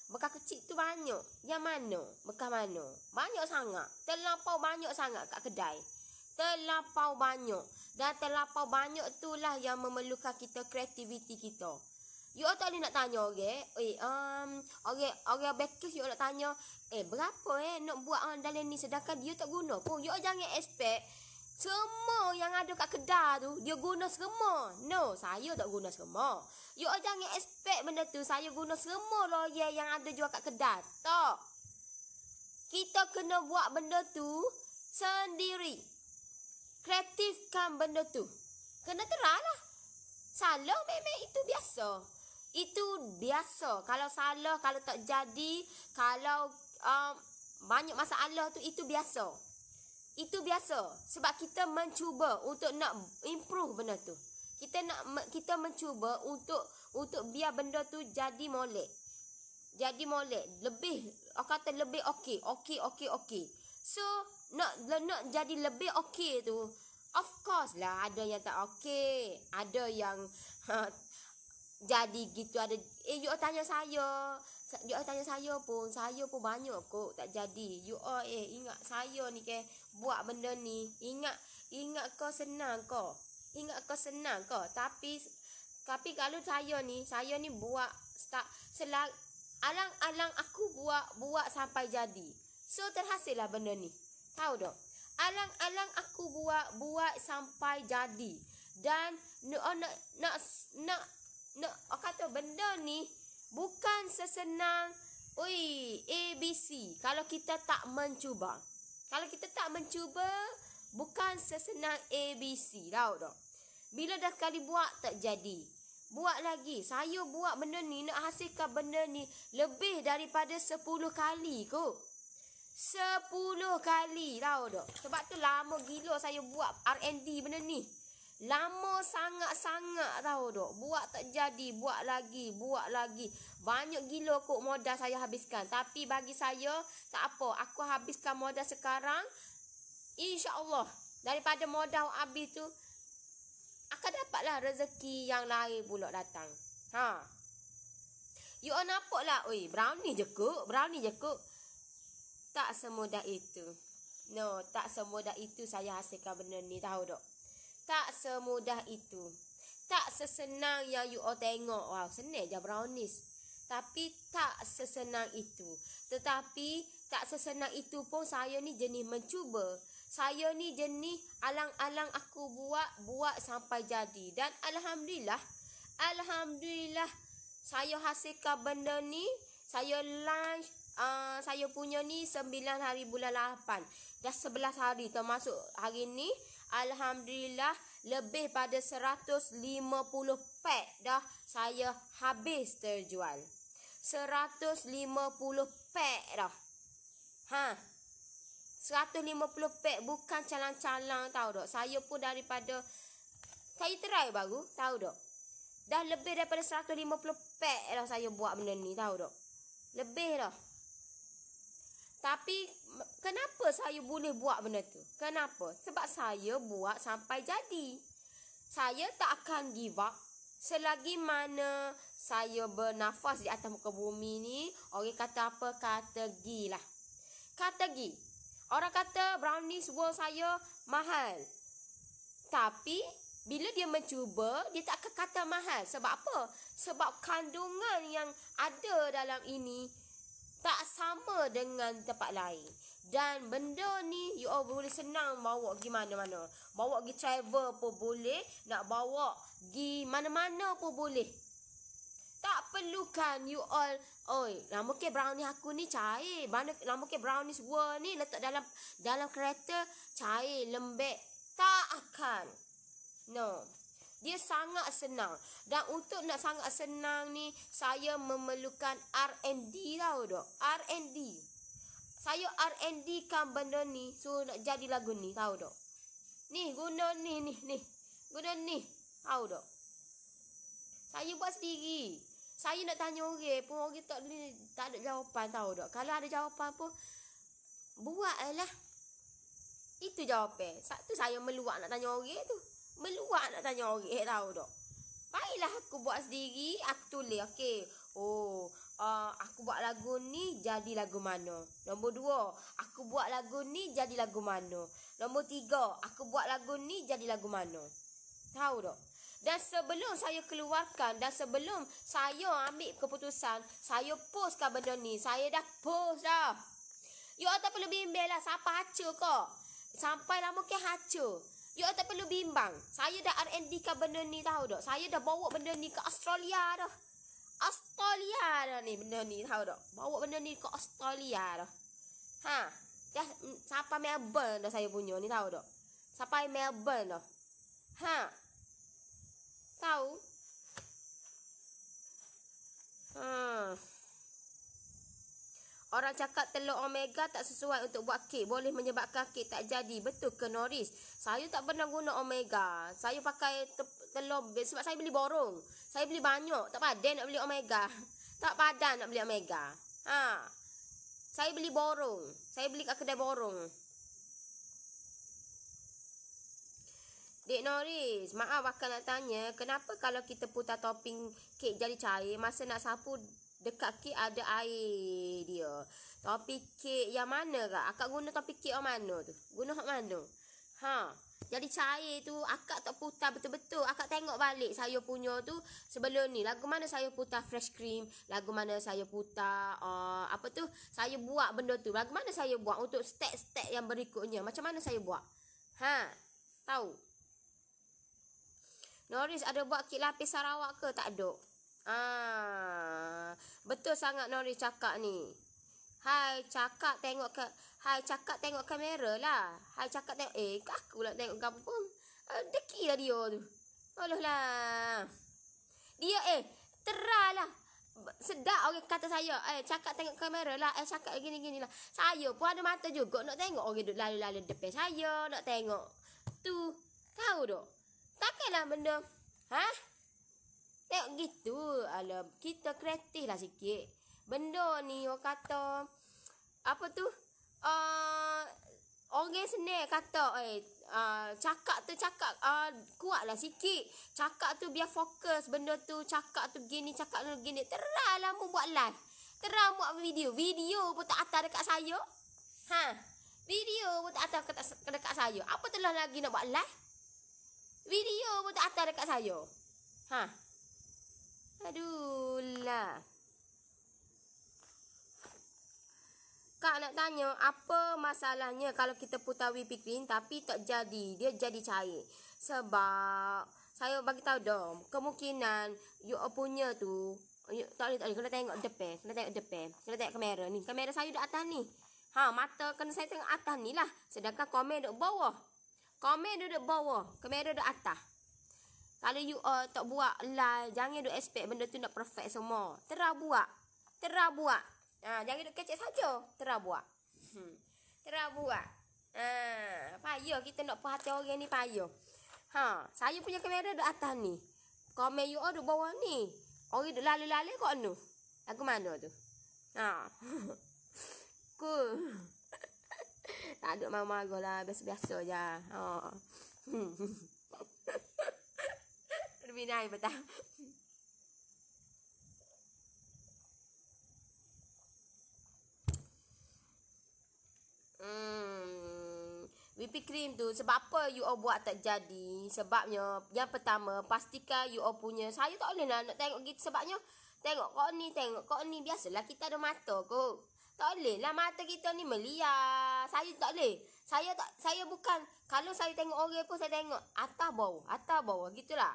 Bekas kecil tu banyak. Yang mana? Bekas mana? Banyak sangat. Terlampau banyak sangat kat kedai. Terlampau banyak. Dan terlampau banyak itulah yang memerlukan kita kreativiti kita. You all tak boleh nak tanya orang bakers you all nak tanya, berapa nak buat dalam ni, sedangkan dia tak guna pun. You all jangan expect semua yang ada kat kedai tu dia guna semua. No, saya tak guna semua. You all jangan expect benda tu saya guna semua loyal yang ada jual kat kedai. Tak. Kita kena buat benda tu sendiri. Kreatifkan benda tu. Kena teranglah. Salah memang itu biasa. Itu biasa. Kalau salah, kalau tak jadi, kalau banyak masalah tu, itu biasa. Itu biasa. Sebab kita mencuba untuk nak improve benda tu. Kita mencuba untuk biar benda tu jadi molek. Jadi molek. Lebih, orang kata lebih okey. Okey. So, nak jadi lebih okey tu, of course lah ada yang tak okey. Ada yang Jadi gitu ada you all tanya saya. You all tanya saya pun banyak kok tak jadi. You all ingat saya ni ke buat benda ni. Ingat kau senang kau. Ingat kau senang kau. Tapi kalau saya ni buat start alang-alang aku buat sampai jadi. So terhasil lah benda ni. Tahu tak? Alang-alang aku buat sampai jadi. Dan nak kata benda ni bukan sesenang ABC kalau kita tak mencuba. Kalau kita tak mencuba bukan sesenang ABC, tahu tak? Bila dah sekali buat tak jadi, buat lagi. Saya buat benda ni, nak hasilkan benda ni lebih daripada 10 kali kot. 10 kali, tahu tak? Sebab tu lama gila saya buat R&D benda ni. Lama sangat-sangat, tahu tak? Buat tak jadi, buat lagi. Banyak gila kot modal saya habiskan. Tapi bagi saya, tak apa. Aku habiskan modal sekarang. InsyaAllah, daripada modal habis tu, akan dapatlah rezeki yang lain pula datang. You all nampak lah, brownie je kot. Tak semudah itu. No, tak semudah itu saya hasilkan benda ni, tahu tak? Tak semudah itu. Tak sesenang yang you all tengok. Wow, senang je brownies. Tapi tak sesenang itu. Tetapi tak sesenang itu pun saya ni jenis mencuba. Saya ni jenis alang-alang aku buat sampai jadi. Dan Alhamdulillah saya hasilkan benda ni. Saya launch saya punya ni 9 hari bulan 8. Dah 11 hari termasuk hari ni. Alhamdulillah lebih pada 150 pack dah saya habis terjual. 150 pack dah. 150 pack bukan calang-calang, tahu tak? Saya pun daripada saya try baru, tahu tak? Dah lebih daripada 150 pack dah saya buat benda ni, tahu tak? Lebih dah. Tapi kenapa saya boleh buat benda tu? Kenapa? Sebab saya buat sampai jadi. Saya tak akan give up selagi mana saya bernafas di atas muka bumi ni. Orang kata apa? Kata gi lah. Kata gi. Orang kata brownies world saya mahal. Tapi bila dia mencuba, dia tak akan kata mahal. Sebab apa? Sebab kandungan yang ada dalam ini tak sama dengan tempat lain. Dan benda ni you all boleh senang bawa pergi mana-mana. Bawa pergi travel pun boleh. Nak bawa pergi mana-mana pun boleh. Tak perlukan you all, nama ke brownie aku ni cair. Nama ke brownies world ni letak dalam kereta cair, lembek. Tak akan. No. Dia sangat senang. Dan untuk nak sangat senang ni, saya memerlukan R&D, tahu tak? R&D. Saya R&D kan benda ni. So nak jadi lagu ni, tahu tak? Ni, guna ni. Guna ni, tahu tak? Saya buat sendiri. Saya nak tanya orang pun orang tak ada jawapan, tahu tak? Kalau ada jawapan pun, buat lah. Itu jawapan. Satu saya meluak nak tanya orang tu. Meluak nak tanya orang, tahu tak? Baiklah aku buat sendiri, aku tulis, okey. Aku buat lagu ni, jadi lagu mana? Nombor 2, aku buat lagu ni, jadi lagu mana? Nombor 3, aku buat lagu ni, jadi lagu mana? Tahu tak? Dan sebelum saya keluarkan, dan sebelum saya ambil keputusan, saya postkan benda ni. Saya dah post dah. You all tak perlu bimbang lah, siapa haca kok. Sampai lama ke haca. You all tak perlu bimbang. Saya dah R&D kan benda ni, tahu tak? Saya dah bawa benda ni ke Australia dah. Australia dah ni benda ni, tahu tak? Bawa benda ni ke Australia dah. Dah sampai Melbourne dah saya punya ni, tahu tak? Sampai Melbourne dah. Tahu? Orang cakap telur omega tak sesuai untuk buat kek. Boleh menyebabkan kek tak jadi. Betul ke Norris? Saya tak pernah guna omega. Saya pakai telur sebab saya beli borong. Saya beli banyak. Tak padan nak beli omega. Tak padan nak beli omega. Saya beli borong. Saya beli kat kedai borong. Dek Noris, maaf akak nak tanya, kenapa kalau kita putar topping kek jadi cair, masa nak sapu dekat kek ada air dia? Topping kek yang mana kak? Akak guna topping kek yang mana tu? Guna hak mana? Ha, jadi cair tu akak tak putar betul-betul. Akak tengok balik saya punya tu sebelum ni. Lagu mana saya putar fresh cream, lagu mana saya putar apa tu? Saya buat benda tu. Lagu mana saya buat untuk step-step yang berikutnya? Macam mana saya buat? Ha, tahu? Noris ada buat kek lapis Sarawak ke? Tak ada. Betul sangat Noris cakap ni. Hai cakap tengok kamera lah. Hai cakap tengok aku lah tengok kamu. Deki lah dia tu. Alah lah. Dia teralah. Sedap orang kata saya. Cakap tengok kamera lah. Cakap gini-gini lah. Saya pun ada mata juga nak tengok orang duduk lalu-lalu depan saya. Nak tengok tu. Tahu tak? Takkanlah benda. Tengok gitu. Alah, kita kreatif lah sikit. Benda ni orang kata apa tu? Orang senang kata cakap kuatlah sikit. Cakap tu biar fokus benda tu. Cakap tu gini, cakap tu gini. Terahlah mu buat live. Terah buat video. Video pun tak atas dekat saya. Video pun tak atas dekat saya. Apa telah lagi nak buat live? Video pun tak atas dekat saya. Aduh lah. Kak nak tanya, apa masalahnya kalau kita putar whipping cream tapi tak jadi, dia jadi cair? Sebab saya bagi tahu dong, kemungkinan you punya tu, tak boleh kena tengok depan, kena tengok kamera ni. Kamera saya duduk atas ni. Mata kena saya tengok atas ni lah. Sedangkan komen duduk bawah. Kamera duduk atas. Kalau you tak buat live, jangan duk expect benda tu nak perfect semua. Terah buat. Jangan duk kecek saja. Terah buat. Payah kita nak puas hati orang ni payah. Saya punya kamera duduk atas ni. Komen you duduk bawah ni. Orang duduk lalu-lalu kat ni. Lagu mana tu? Tak ada marah-marah lah. Biasa-biasa je. Lebih naik betul. Whipping cream tu sebab apa you all buat tak jadi? Sebabnya yang pertama pastikan you all punya. Saya tak boleh nak tengok gitu sebabnya tengok kau ni biasalah kita ada mata kot. Tak boleh lah mata kita ni meliar. Saya tak boleh. Saya bukan kalau saya tengok orang pun saya tengok atas bawah gitulah.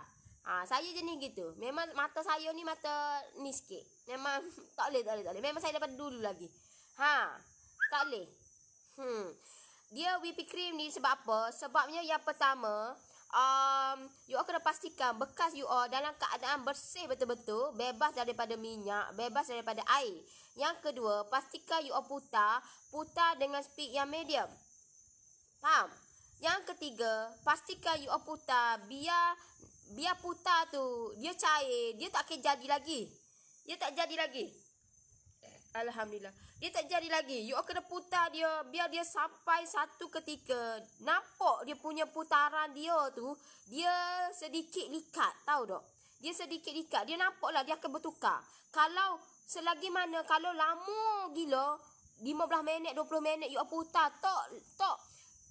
Saya jenis gitu. Memang mata saya ni mata ni sikit. Memang tak boleh. Memang saya daripada dulu lagi. Tak boleh. Dia whipping cream ni sebab apa? Sebabnya yang pertama, you all kena pastikan bekas you all dalam keadaan bersih betul-betul, bebas daripada minyak, bebas daripada air. Yang kedua, pastikan you all putar dengan speed yang medium. Faham? Yang ketiga, pastikan you all putar biar putar tu dia cair, dia tak akan jadi lagi. Alhamdulillah. Dia tak jadi lagi. You all kena putar dia biar dia sampai satu ketika nampak dia punya putaran dia tu, dia sedikit likat, tahu tak? Dia sedikit likat. Dia nampaklah dia akan bertukar. Kalau selagi mana kalau lama gila 15 minit 20 minit you all putar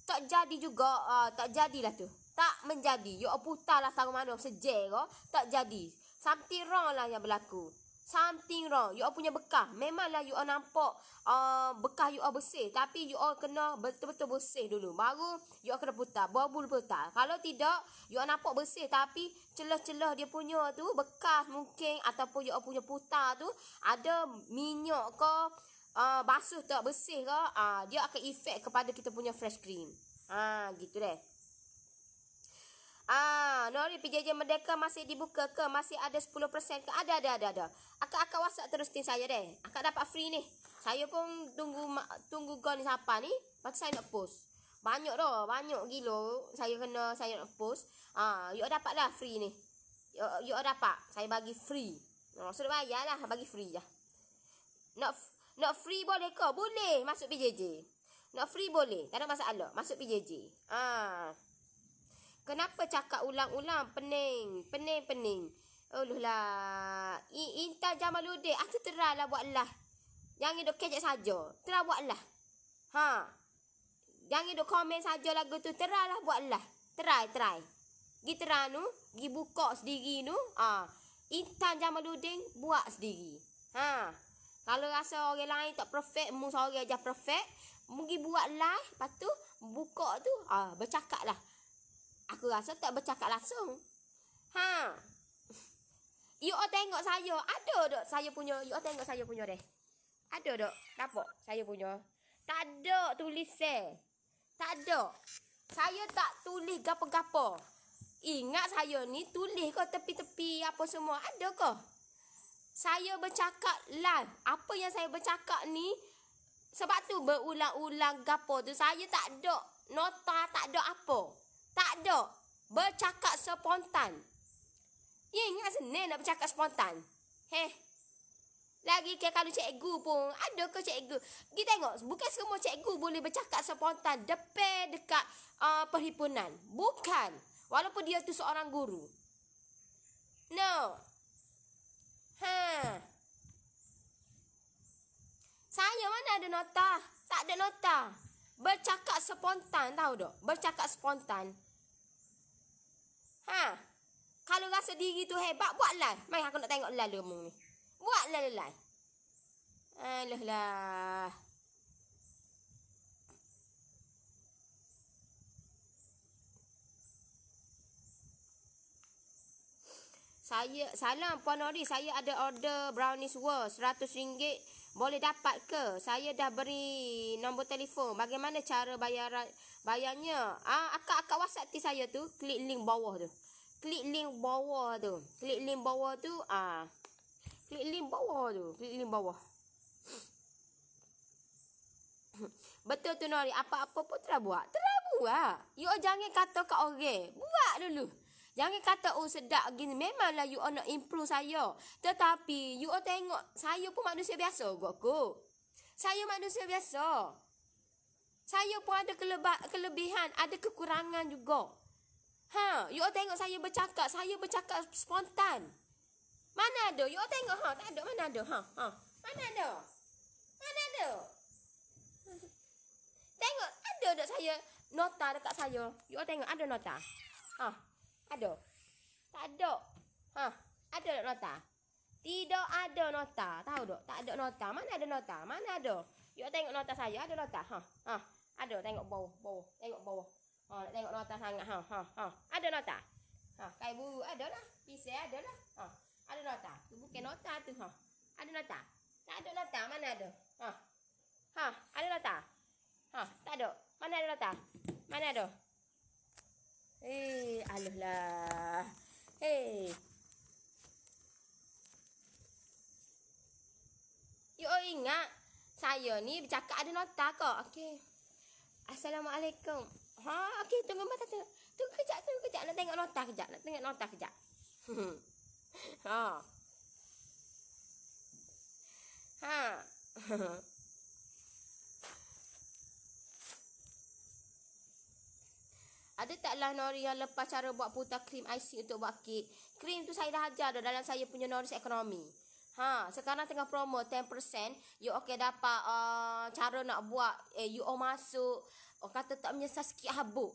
tak jadi juga, tak jadilah tu. Tak menjadi. You all putarlah sama mana sejak tak jadi. Something wrong lah yang berlaku. Something wrong. You all punya bekas. Memanglah you all nampak bekas you all bersih. Tapi you all kena betul-betul bersih dulu. Baru you all kena putar. Baru putar. Kalau tidak, you all nampak bersih. Tapi celah-celah dia punya tu bekas mungkin. Ataupun you all punya putar tu ada minyak ke, basuh tak bersih ke, dia akan efek kepada kita punya fresh cream. Gitu deh. Nori PJJ Merdeka masih dibuka ke? Masih ada 10% ke? Ada. Akak WhatsApp terus tim saya deh. Akak dapat free ni. Saya pun tunggu kau ni siapa ni. Lepas tu saya nak post. Banyak gila. Saya nak post. You dapat lah free ni. You dapat. Saya bagi free. Sudah bayar lah. Bagi free je. Nak free boleh ke? Boleh. Masuk PJJ. Nak free boleh. Tak ada masalah. Masuk PJJ. Kenapa cakap ulang-ulang? Pening. Alah. Intan Jamaluddin. Aku terahlah buatlah. Jangan duk kecek saja. Terah buatlah. Ha. Jangan duk komen saja lagu tu. Terahlah buatlah. Try. Gi terah nu. Gi buka sendiri nu. Intan Jamaluddin buat sendiri. Ha. Kalau rasa orang lain tak perfect, mu seorang je perfect, mu pergi buat live, lepas tu buka tu, bercakap lah. Aku rasa tak bercakap langsung. Ha. You all tengok saya, ada tak saya punya, you all tengok saya punya deh. Ada tak? Nampak saya punya? Tak ada tulis tak ada. Saya tak tulis gapo-gapo. Ingat saya ni tulis ke tepi-tepi apa semua, ada ke? Saya bercakap live. Apa yang saya bercakap ni, sebab tu berulang-ulang gapo tu. Saya tak ada nota, tak ada apa. Tak ada. Bercakap spontan. Ya, ingat senang nak bercakap spontan. Lagi ke kalau cikgu pun, ada ke cikgu? Kita tengok, bukan semua cikgu boleh bercakap spontan dekat perhimpunan. Bukan. Walaupun dia tu seorang guru. No. Saya mana ada nota? Tak ada nota. Bercakap spontan, tahu tak? Bercakap spontan. Kalau rasa diri tu hebat, buatlah. Mai aku nak tengok lalu mu ni. Buatlah live. Alah lah. Salam Puan Nori, saya ada order brownies world RM100. Boleh dapat ke? Saya dah beri nombor telefon. Bagaimana cara bayarnya? Akak WhatsApp saya tu, klik link bawah tu. Klik link bawah tu. Klik link bawah. Betul tu Nori, apa-apa pun telah buat. You jangan kata kat orang. Buat dulu. Jangan kata, sedap gini. Memanglah you nak improve saya. Tetapi, you tengok, saya pun manusia biasa kot. Saya manusia biasa. Saya pun ada kelebihan, ada kekurangan juga. You tengok saya bercakap spontan. Mana ada? You tengok, tak ada. Mana ada? Mana ada? Tengok, ada tak saya nota dekat saya? You tengok, ada nota? Ada? Tak ada. Ada tak nota? Tidak ada nota. Tahu tak? Tak ada nota. Mana ada nota? Mana ada? You tengok nota saya, ada nota? Ada, tengok bawah. Tengok bawah. Nak tengok nota sangat. Ada nota? Kayak buru ada lah. Pisau ada lah. Ada nota. Tu bukan nota tu. Ada nota? Tak ada nota. Mana ada? Ada nota? Tak ada. Mana ada nota? Mana ada? Alah lah. You ingat saya ni bercakap ada nota ke? Okey. Assalamualaikum. Okey, tunggu mata tu. Tunggu kejap. Nak tengok nota kejap. Ada taklah Nori yang lepas cara buat putar krim icing untuk buat kek. Krim tu saya dah ajar dah dalam saya punya Noris Ekonomi. Sekarang tengah promo 10%. You dapat cara nak buat. You masuk. Kata tak menyesal sikit habuk.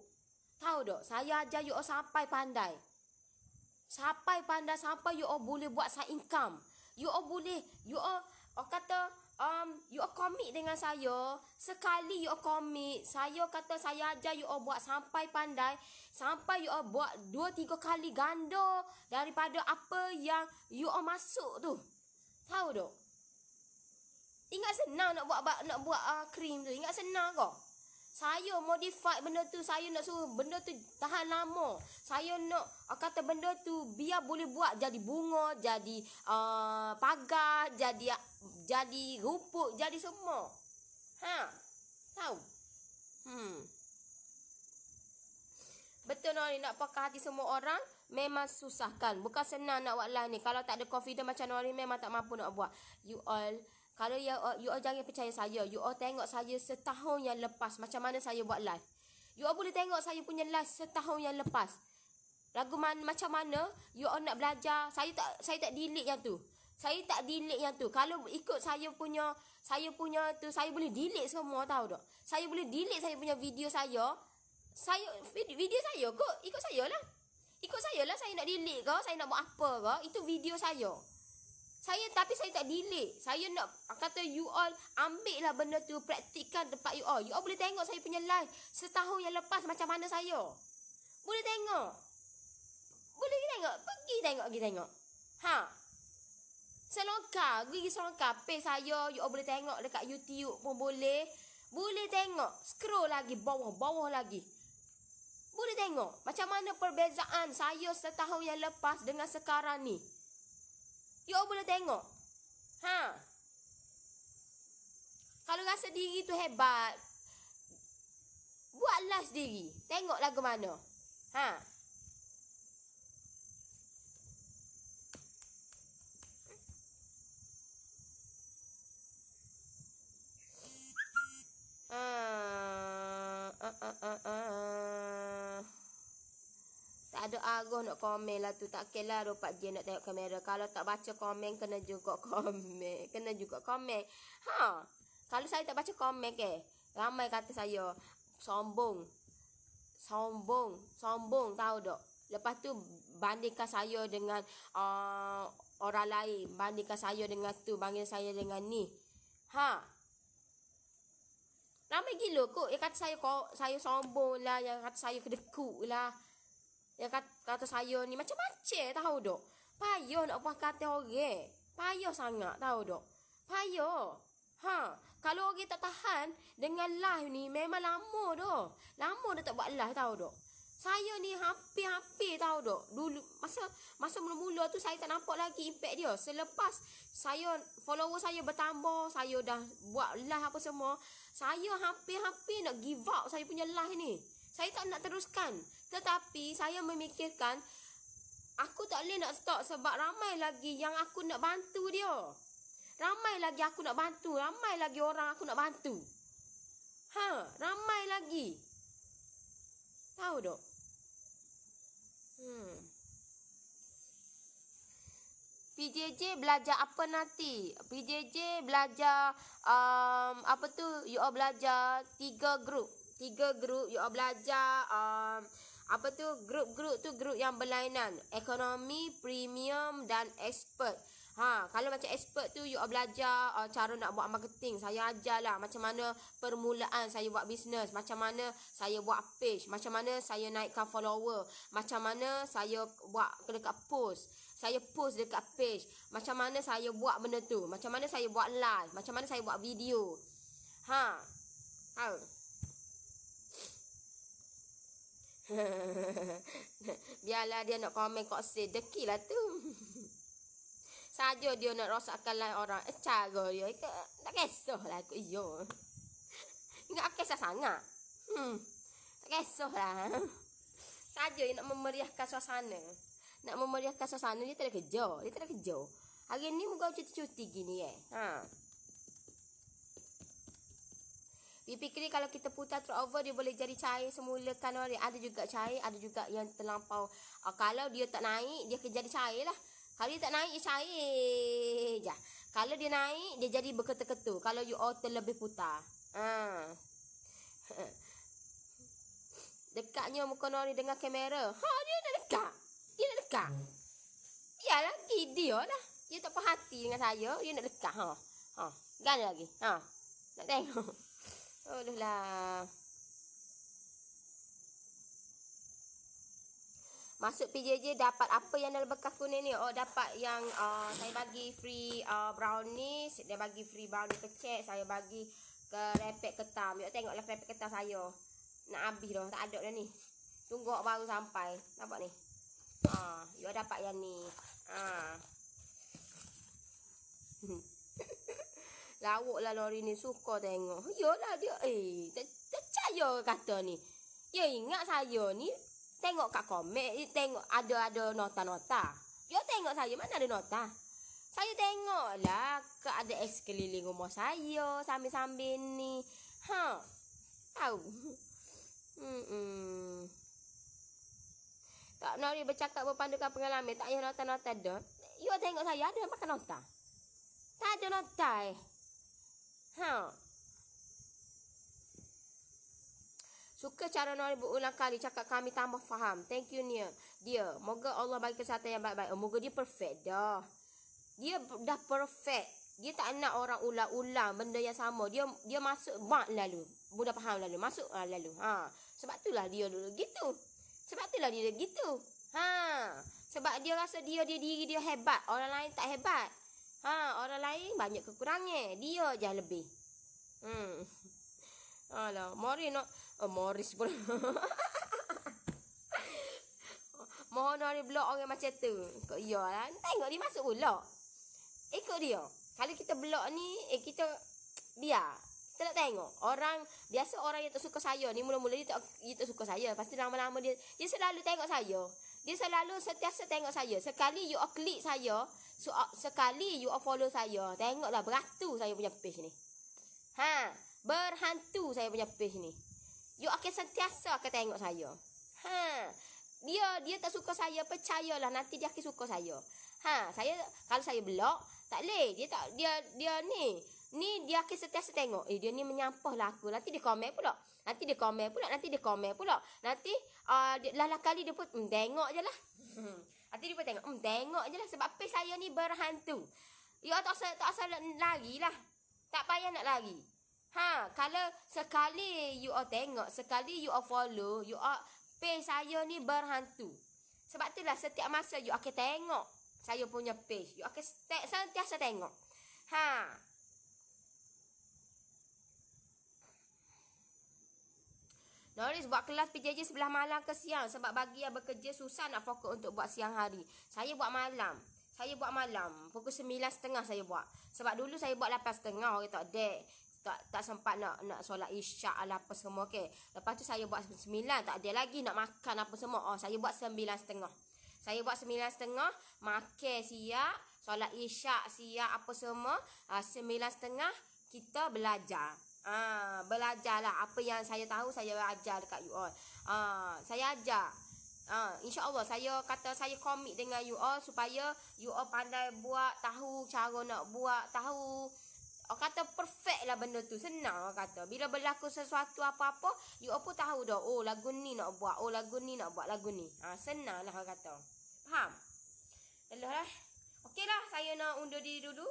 Tahu tak? Saya ajar you sampai pandai. Sampai you boleh buat side income. You boleh. You komit dengan saya. Sekali you komit, saya kata saya ajar you buat sampai pandai. Sampai you buat 2-3 kali ganda daripada apa yang you masuk tu. Tahu tak? Ingat senang nak buat krim tu. Ingat senang kok. Saya modify benda tu. Saya nak suruh benda tu tahan lama. Saya nak kata benda tu biar boleh buat jadi bunga, jadi pagar, jadi rumput, jadi semua. Tahu? Betul Nori, nak pakai hati semua orang memang susah kan. Bukan senang nak buat live ni. Kalau tak ada confident macam Nori memang tak mampu nak buat. You all, kalau you all jangan percaya saya. You all tengok saya setahun yang lepas macam mana saya buat live. You all boleh tengok saya punya live setahun yang lepas. Lagu macam mana you all nak belajar. Saya tak delete yang tu. Saya tak delete yang tu. Kalau ikut saya punya tu, saya boleh delete semua, tahu tak? Saya boleh delete saya punya video saya. Video saya kok ikut saya lah. Ikut saya lah, saya nak delete ke, saya nak buat apa ke, itu video saya. Tapi saya tak delete. Saya nak kata you all ambil lah benda tu, praktikkan tempat you all. You all boleh tengok saya punya live setahun yang lepas macam mana saya. Boleh tengok. Boleh tengok. Pergi tengok. Ha. Selongkar, pergi selongkar. Page saya, you all boleh tengok dekat YouTube pun boleh. Boleh tengok. Scroll lagi, bawah lagi. Boleh tengok macam mana perbezaan saya setahun yang lepas dengan sekarang ni. You all boleh tengok. Ha. Kalau rasa diri tu hebat, buatlah sendiri. Tengok lagu mana. Ha. Tak ada arah nak komen lah tu. Tak kira lah 24 je nak tengok kamera. Kalau tak baca komen, kena juga komen. Ha. Kalau saya tak baca komen ramai kata saya sombong, tahu tak? Lepas tu bandingkan saya dengan orang lain. Bandingkan saya dengan tu, bandingkan saya dengan ni. Ha. Ramai gila kot yang kata saya sombong lah, yang kata saya kedekut lah, yang kata saya ni macam-macam, tahu tak? Payah nak buat kata orang. Payah sangat, tahu tak? Payah. Ha, kalau orang tak tahan dengan live ni memang lama dah. Lama dah tak buat live, tahu tak? Saya ni hampir tahu tak? Dulu masa mula-mula tu saya tak nampak lagi impact dia. Selepas follower saya bertambah, saya dah buat live apa semua, saya hampir nak give up saya punya live ni. Saya tak nak teruskan. Tetapi saya memikirkan aku tak boleh nak stop sebab ramai lagi yang aku nak bantu dia. Ramai lagi aku nak bantu, ramai lagi orang aku nak bantu. Ha, ramai lagi. Tahu tak? PJJ belajar apa nanti? PJJ belajar apa tu? You all belajar 3 grup. 3 grup you all belajar apa tu? Grup tu grup yang berlainan. Ekonomi, premium dan expert. Ha, kalau macam expert tu you all belajar cara nak buat marketing. Saya ajarlah macam mana permulaan saya buat bisnes, macam mana saya buat page, macam mana saya naikkan follower, macam mana saya buat dekat post. Saya post dekat page, macam mana saya buat benda tu, macam mana saya buat live, macam mana saya buat video. Ha. Tahu. Biarlah dia nak komen kok sedekilah tu. Saja dia nak rosakkan lain orang. Cara dia tak kisahlah aku iyo. Enggak kisah sangat. Tak kisahlah. Saja dia nak memeriahkan suasana. Nak memeriahkan suasana, dia tak ada kerja. Hari ni muka cuti-cuti gini Ha. Fikir kalau kita putar over dia boleh jadi cair semula kalori. Ada juga cair, ada juga yang terlampau. Kalau dia tak naik, dia akan jadi cair lah. Kalau dia tak naik, dia cair je. Kalau dia naik, dia jadi berketul-ketul. Kalau you all terlebih putar. Dekatnya muka Nori dengan kamera. Ha, dia nak dekat. Biar lagi dia lah. Dia tak puas hati dengan saya. Dia nak dekat. Ha. Gana lagi. Ha. Nak tengok. Aduh lah. Masuk PJJ dapat apa yang dalam bekas kuning ni? Oh, dapat yang saya bagi free brownies. Dia bagi free brownies kecil. Saya bagi ke repek ketam. Yuk tengoklah repek ketam saya. Nak habis dah. Tak ada dah ni. Tunggu baru sampai. Nampak ni? Yuk dapat yang ni. Lawak lah Nori ni. Suka tengok. Yolah dia. Tak percaya kata ni. Ya ingat saya ni. Tengok kat komen, tengok ada nota-nota. You tengok saya, mana ada nota? Saya tengoklah keadaan sekeliling rumah saya sambil-sambil ni. Ha. Tahu. Tak Nori bercakap berpandukan pengalaman. Tak payah nota-nota dah. You tengok saya ada makan nota. Tak ada nota Suka cara Nori berulang kali cakap kami tambah faham. Thank you dia. Moga Allah bagi kesihatan yang baik-baik. Moga dia perfect dah. Dia dah perfect. Dia tak nak orang ulang-ulang benda yang sama. Dia masuk mak lalu. Budak faham lalu. Masuk lalu. Sebab itulah dia dulu gitu. Sebab itulah dia gitu. Sebab dia rasa diri dia hebat. Orang lain tak hebat. Orang lain banyak kekurangan. Dia je lebih. Alah, Morris pun. Mohon Nori blok orang macam tu. Kok iyalah. Tengok dia masuk pula. Ikut dia. Kalau kita blok ni, kita biar. Kita nak tengok. Biasa orang yang tak suka saya ni, mula-mula dia tak suka saya. Pasti lama-lama dia selalu tengok saya. Dia selalu sentiasa tengok saya. Sekali you klik saya, sekali you follow saya. Tengoklah beratus saya punya page ni. Berhantu saya punya page ni. You akan sentiasa akan tengok saya. Dia tak suka saya, percayalah nanti dia akan suka saya. Saya kalau saya blok, tak leh. Dia ni dia akan sentiasa tengok. Dia ni menyampah lah aku. Nanti dia komen pula. Nanti lah kali dia pun tengok je lah. Nanti dia pun tengok je lah. Sebab page saya ni berhantu. Ya tak asal lari lah. Tak payah nak lari. Kalau sekali you tengok, sekali you follow, page saya ni berhantu. Sebab itulah setiap masa you akan tengok saya punya page. You akan sentiasa tengok. Noris buat kelas PJJ sebelah malam ke siang. Sebab bagi yang bekerja susah nak fokus untuk buat siang hari. Saya buat malam. Pukul 9.30 saya buat. Sebab dulu saya buat 8.30. Orang tak sempat nak solat isyak lah apa semua. Lepas tu saya buat 9. Tak ada lagi nak makan apa semua. Saya buat 9.30. Saya buat 9.30. Makan siap. Solat isyak siap apa semua. 9.30 kita belajar. Belajarlah apa yang saya tahu saya ajar dekat you all. Saya ajar. InsyaAllah saya komit dengan you all supaya you all pandai buat, tahu cara nak buat, tahu. Kata perfect lah benda tu. Senang kata. Bila berlaku sesuatu apa-apa, you all pun tahu dah. Oh lagu ni nak buat. Oh lagu ni nak buat lagu ni. Senang lah kata. Faham? Yalah. Okey lah. Saya nak undur diri dulu.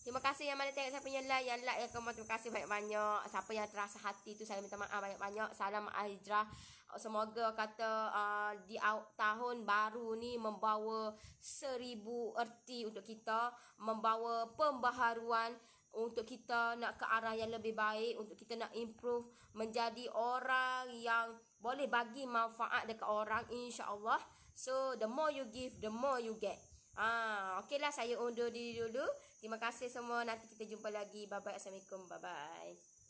Terima kasih yang mana tengok saya punya live. Yang like, yang komen, terima kasih banyak-banyak. Siapa yang terasa hati tu saya minta maaf banyak-banyak. Salam hijrah. Semoga kata di tahun baru ni membawa 1000 erti untuk kita. Membawa pembaharuan untuk kita nak ke arah yang lebih baik. Untuk kita nak improve. Menjadi orang yang boleh bagi manfaat dekat orang. InsyaAllah. So the more you give, the more you get. Okeylah, saya undur diri dulu. Terima kasih semua. Nanti kita jumpa lagi. Bye bye. Assalamualaikum. Bye bye.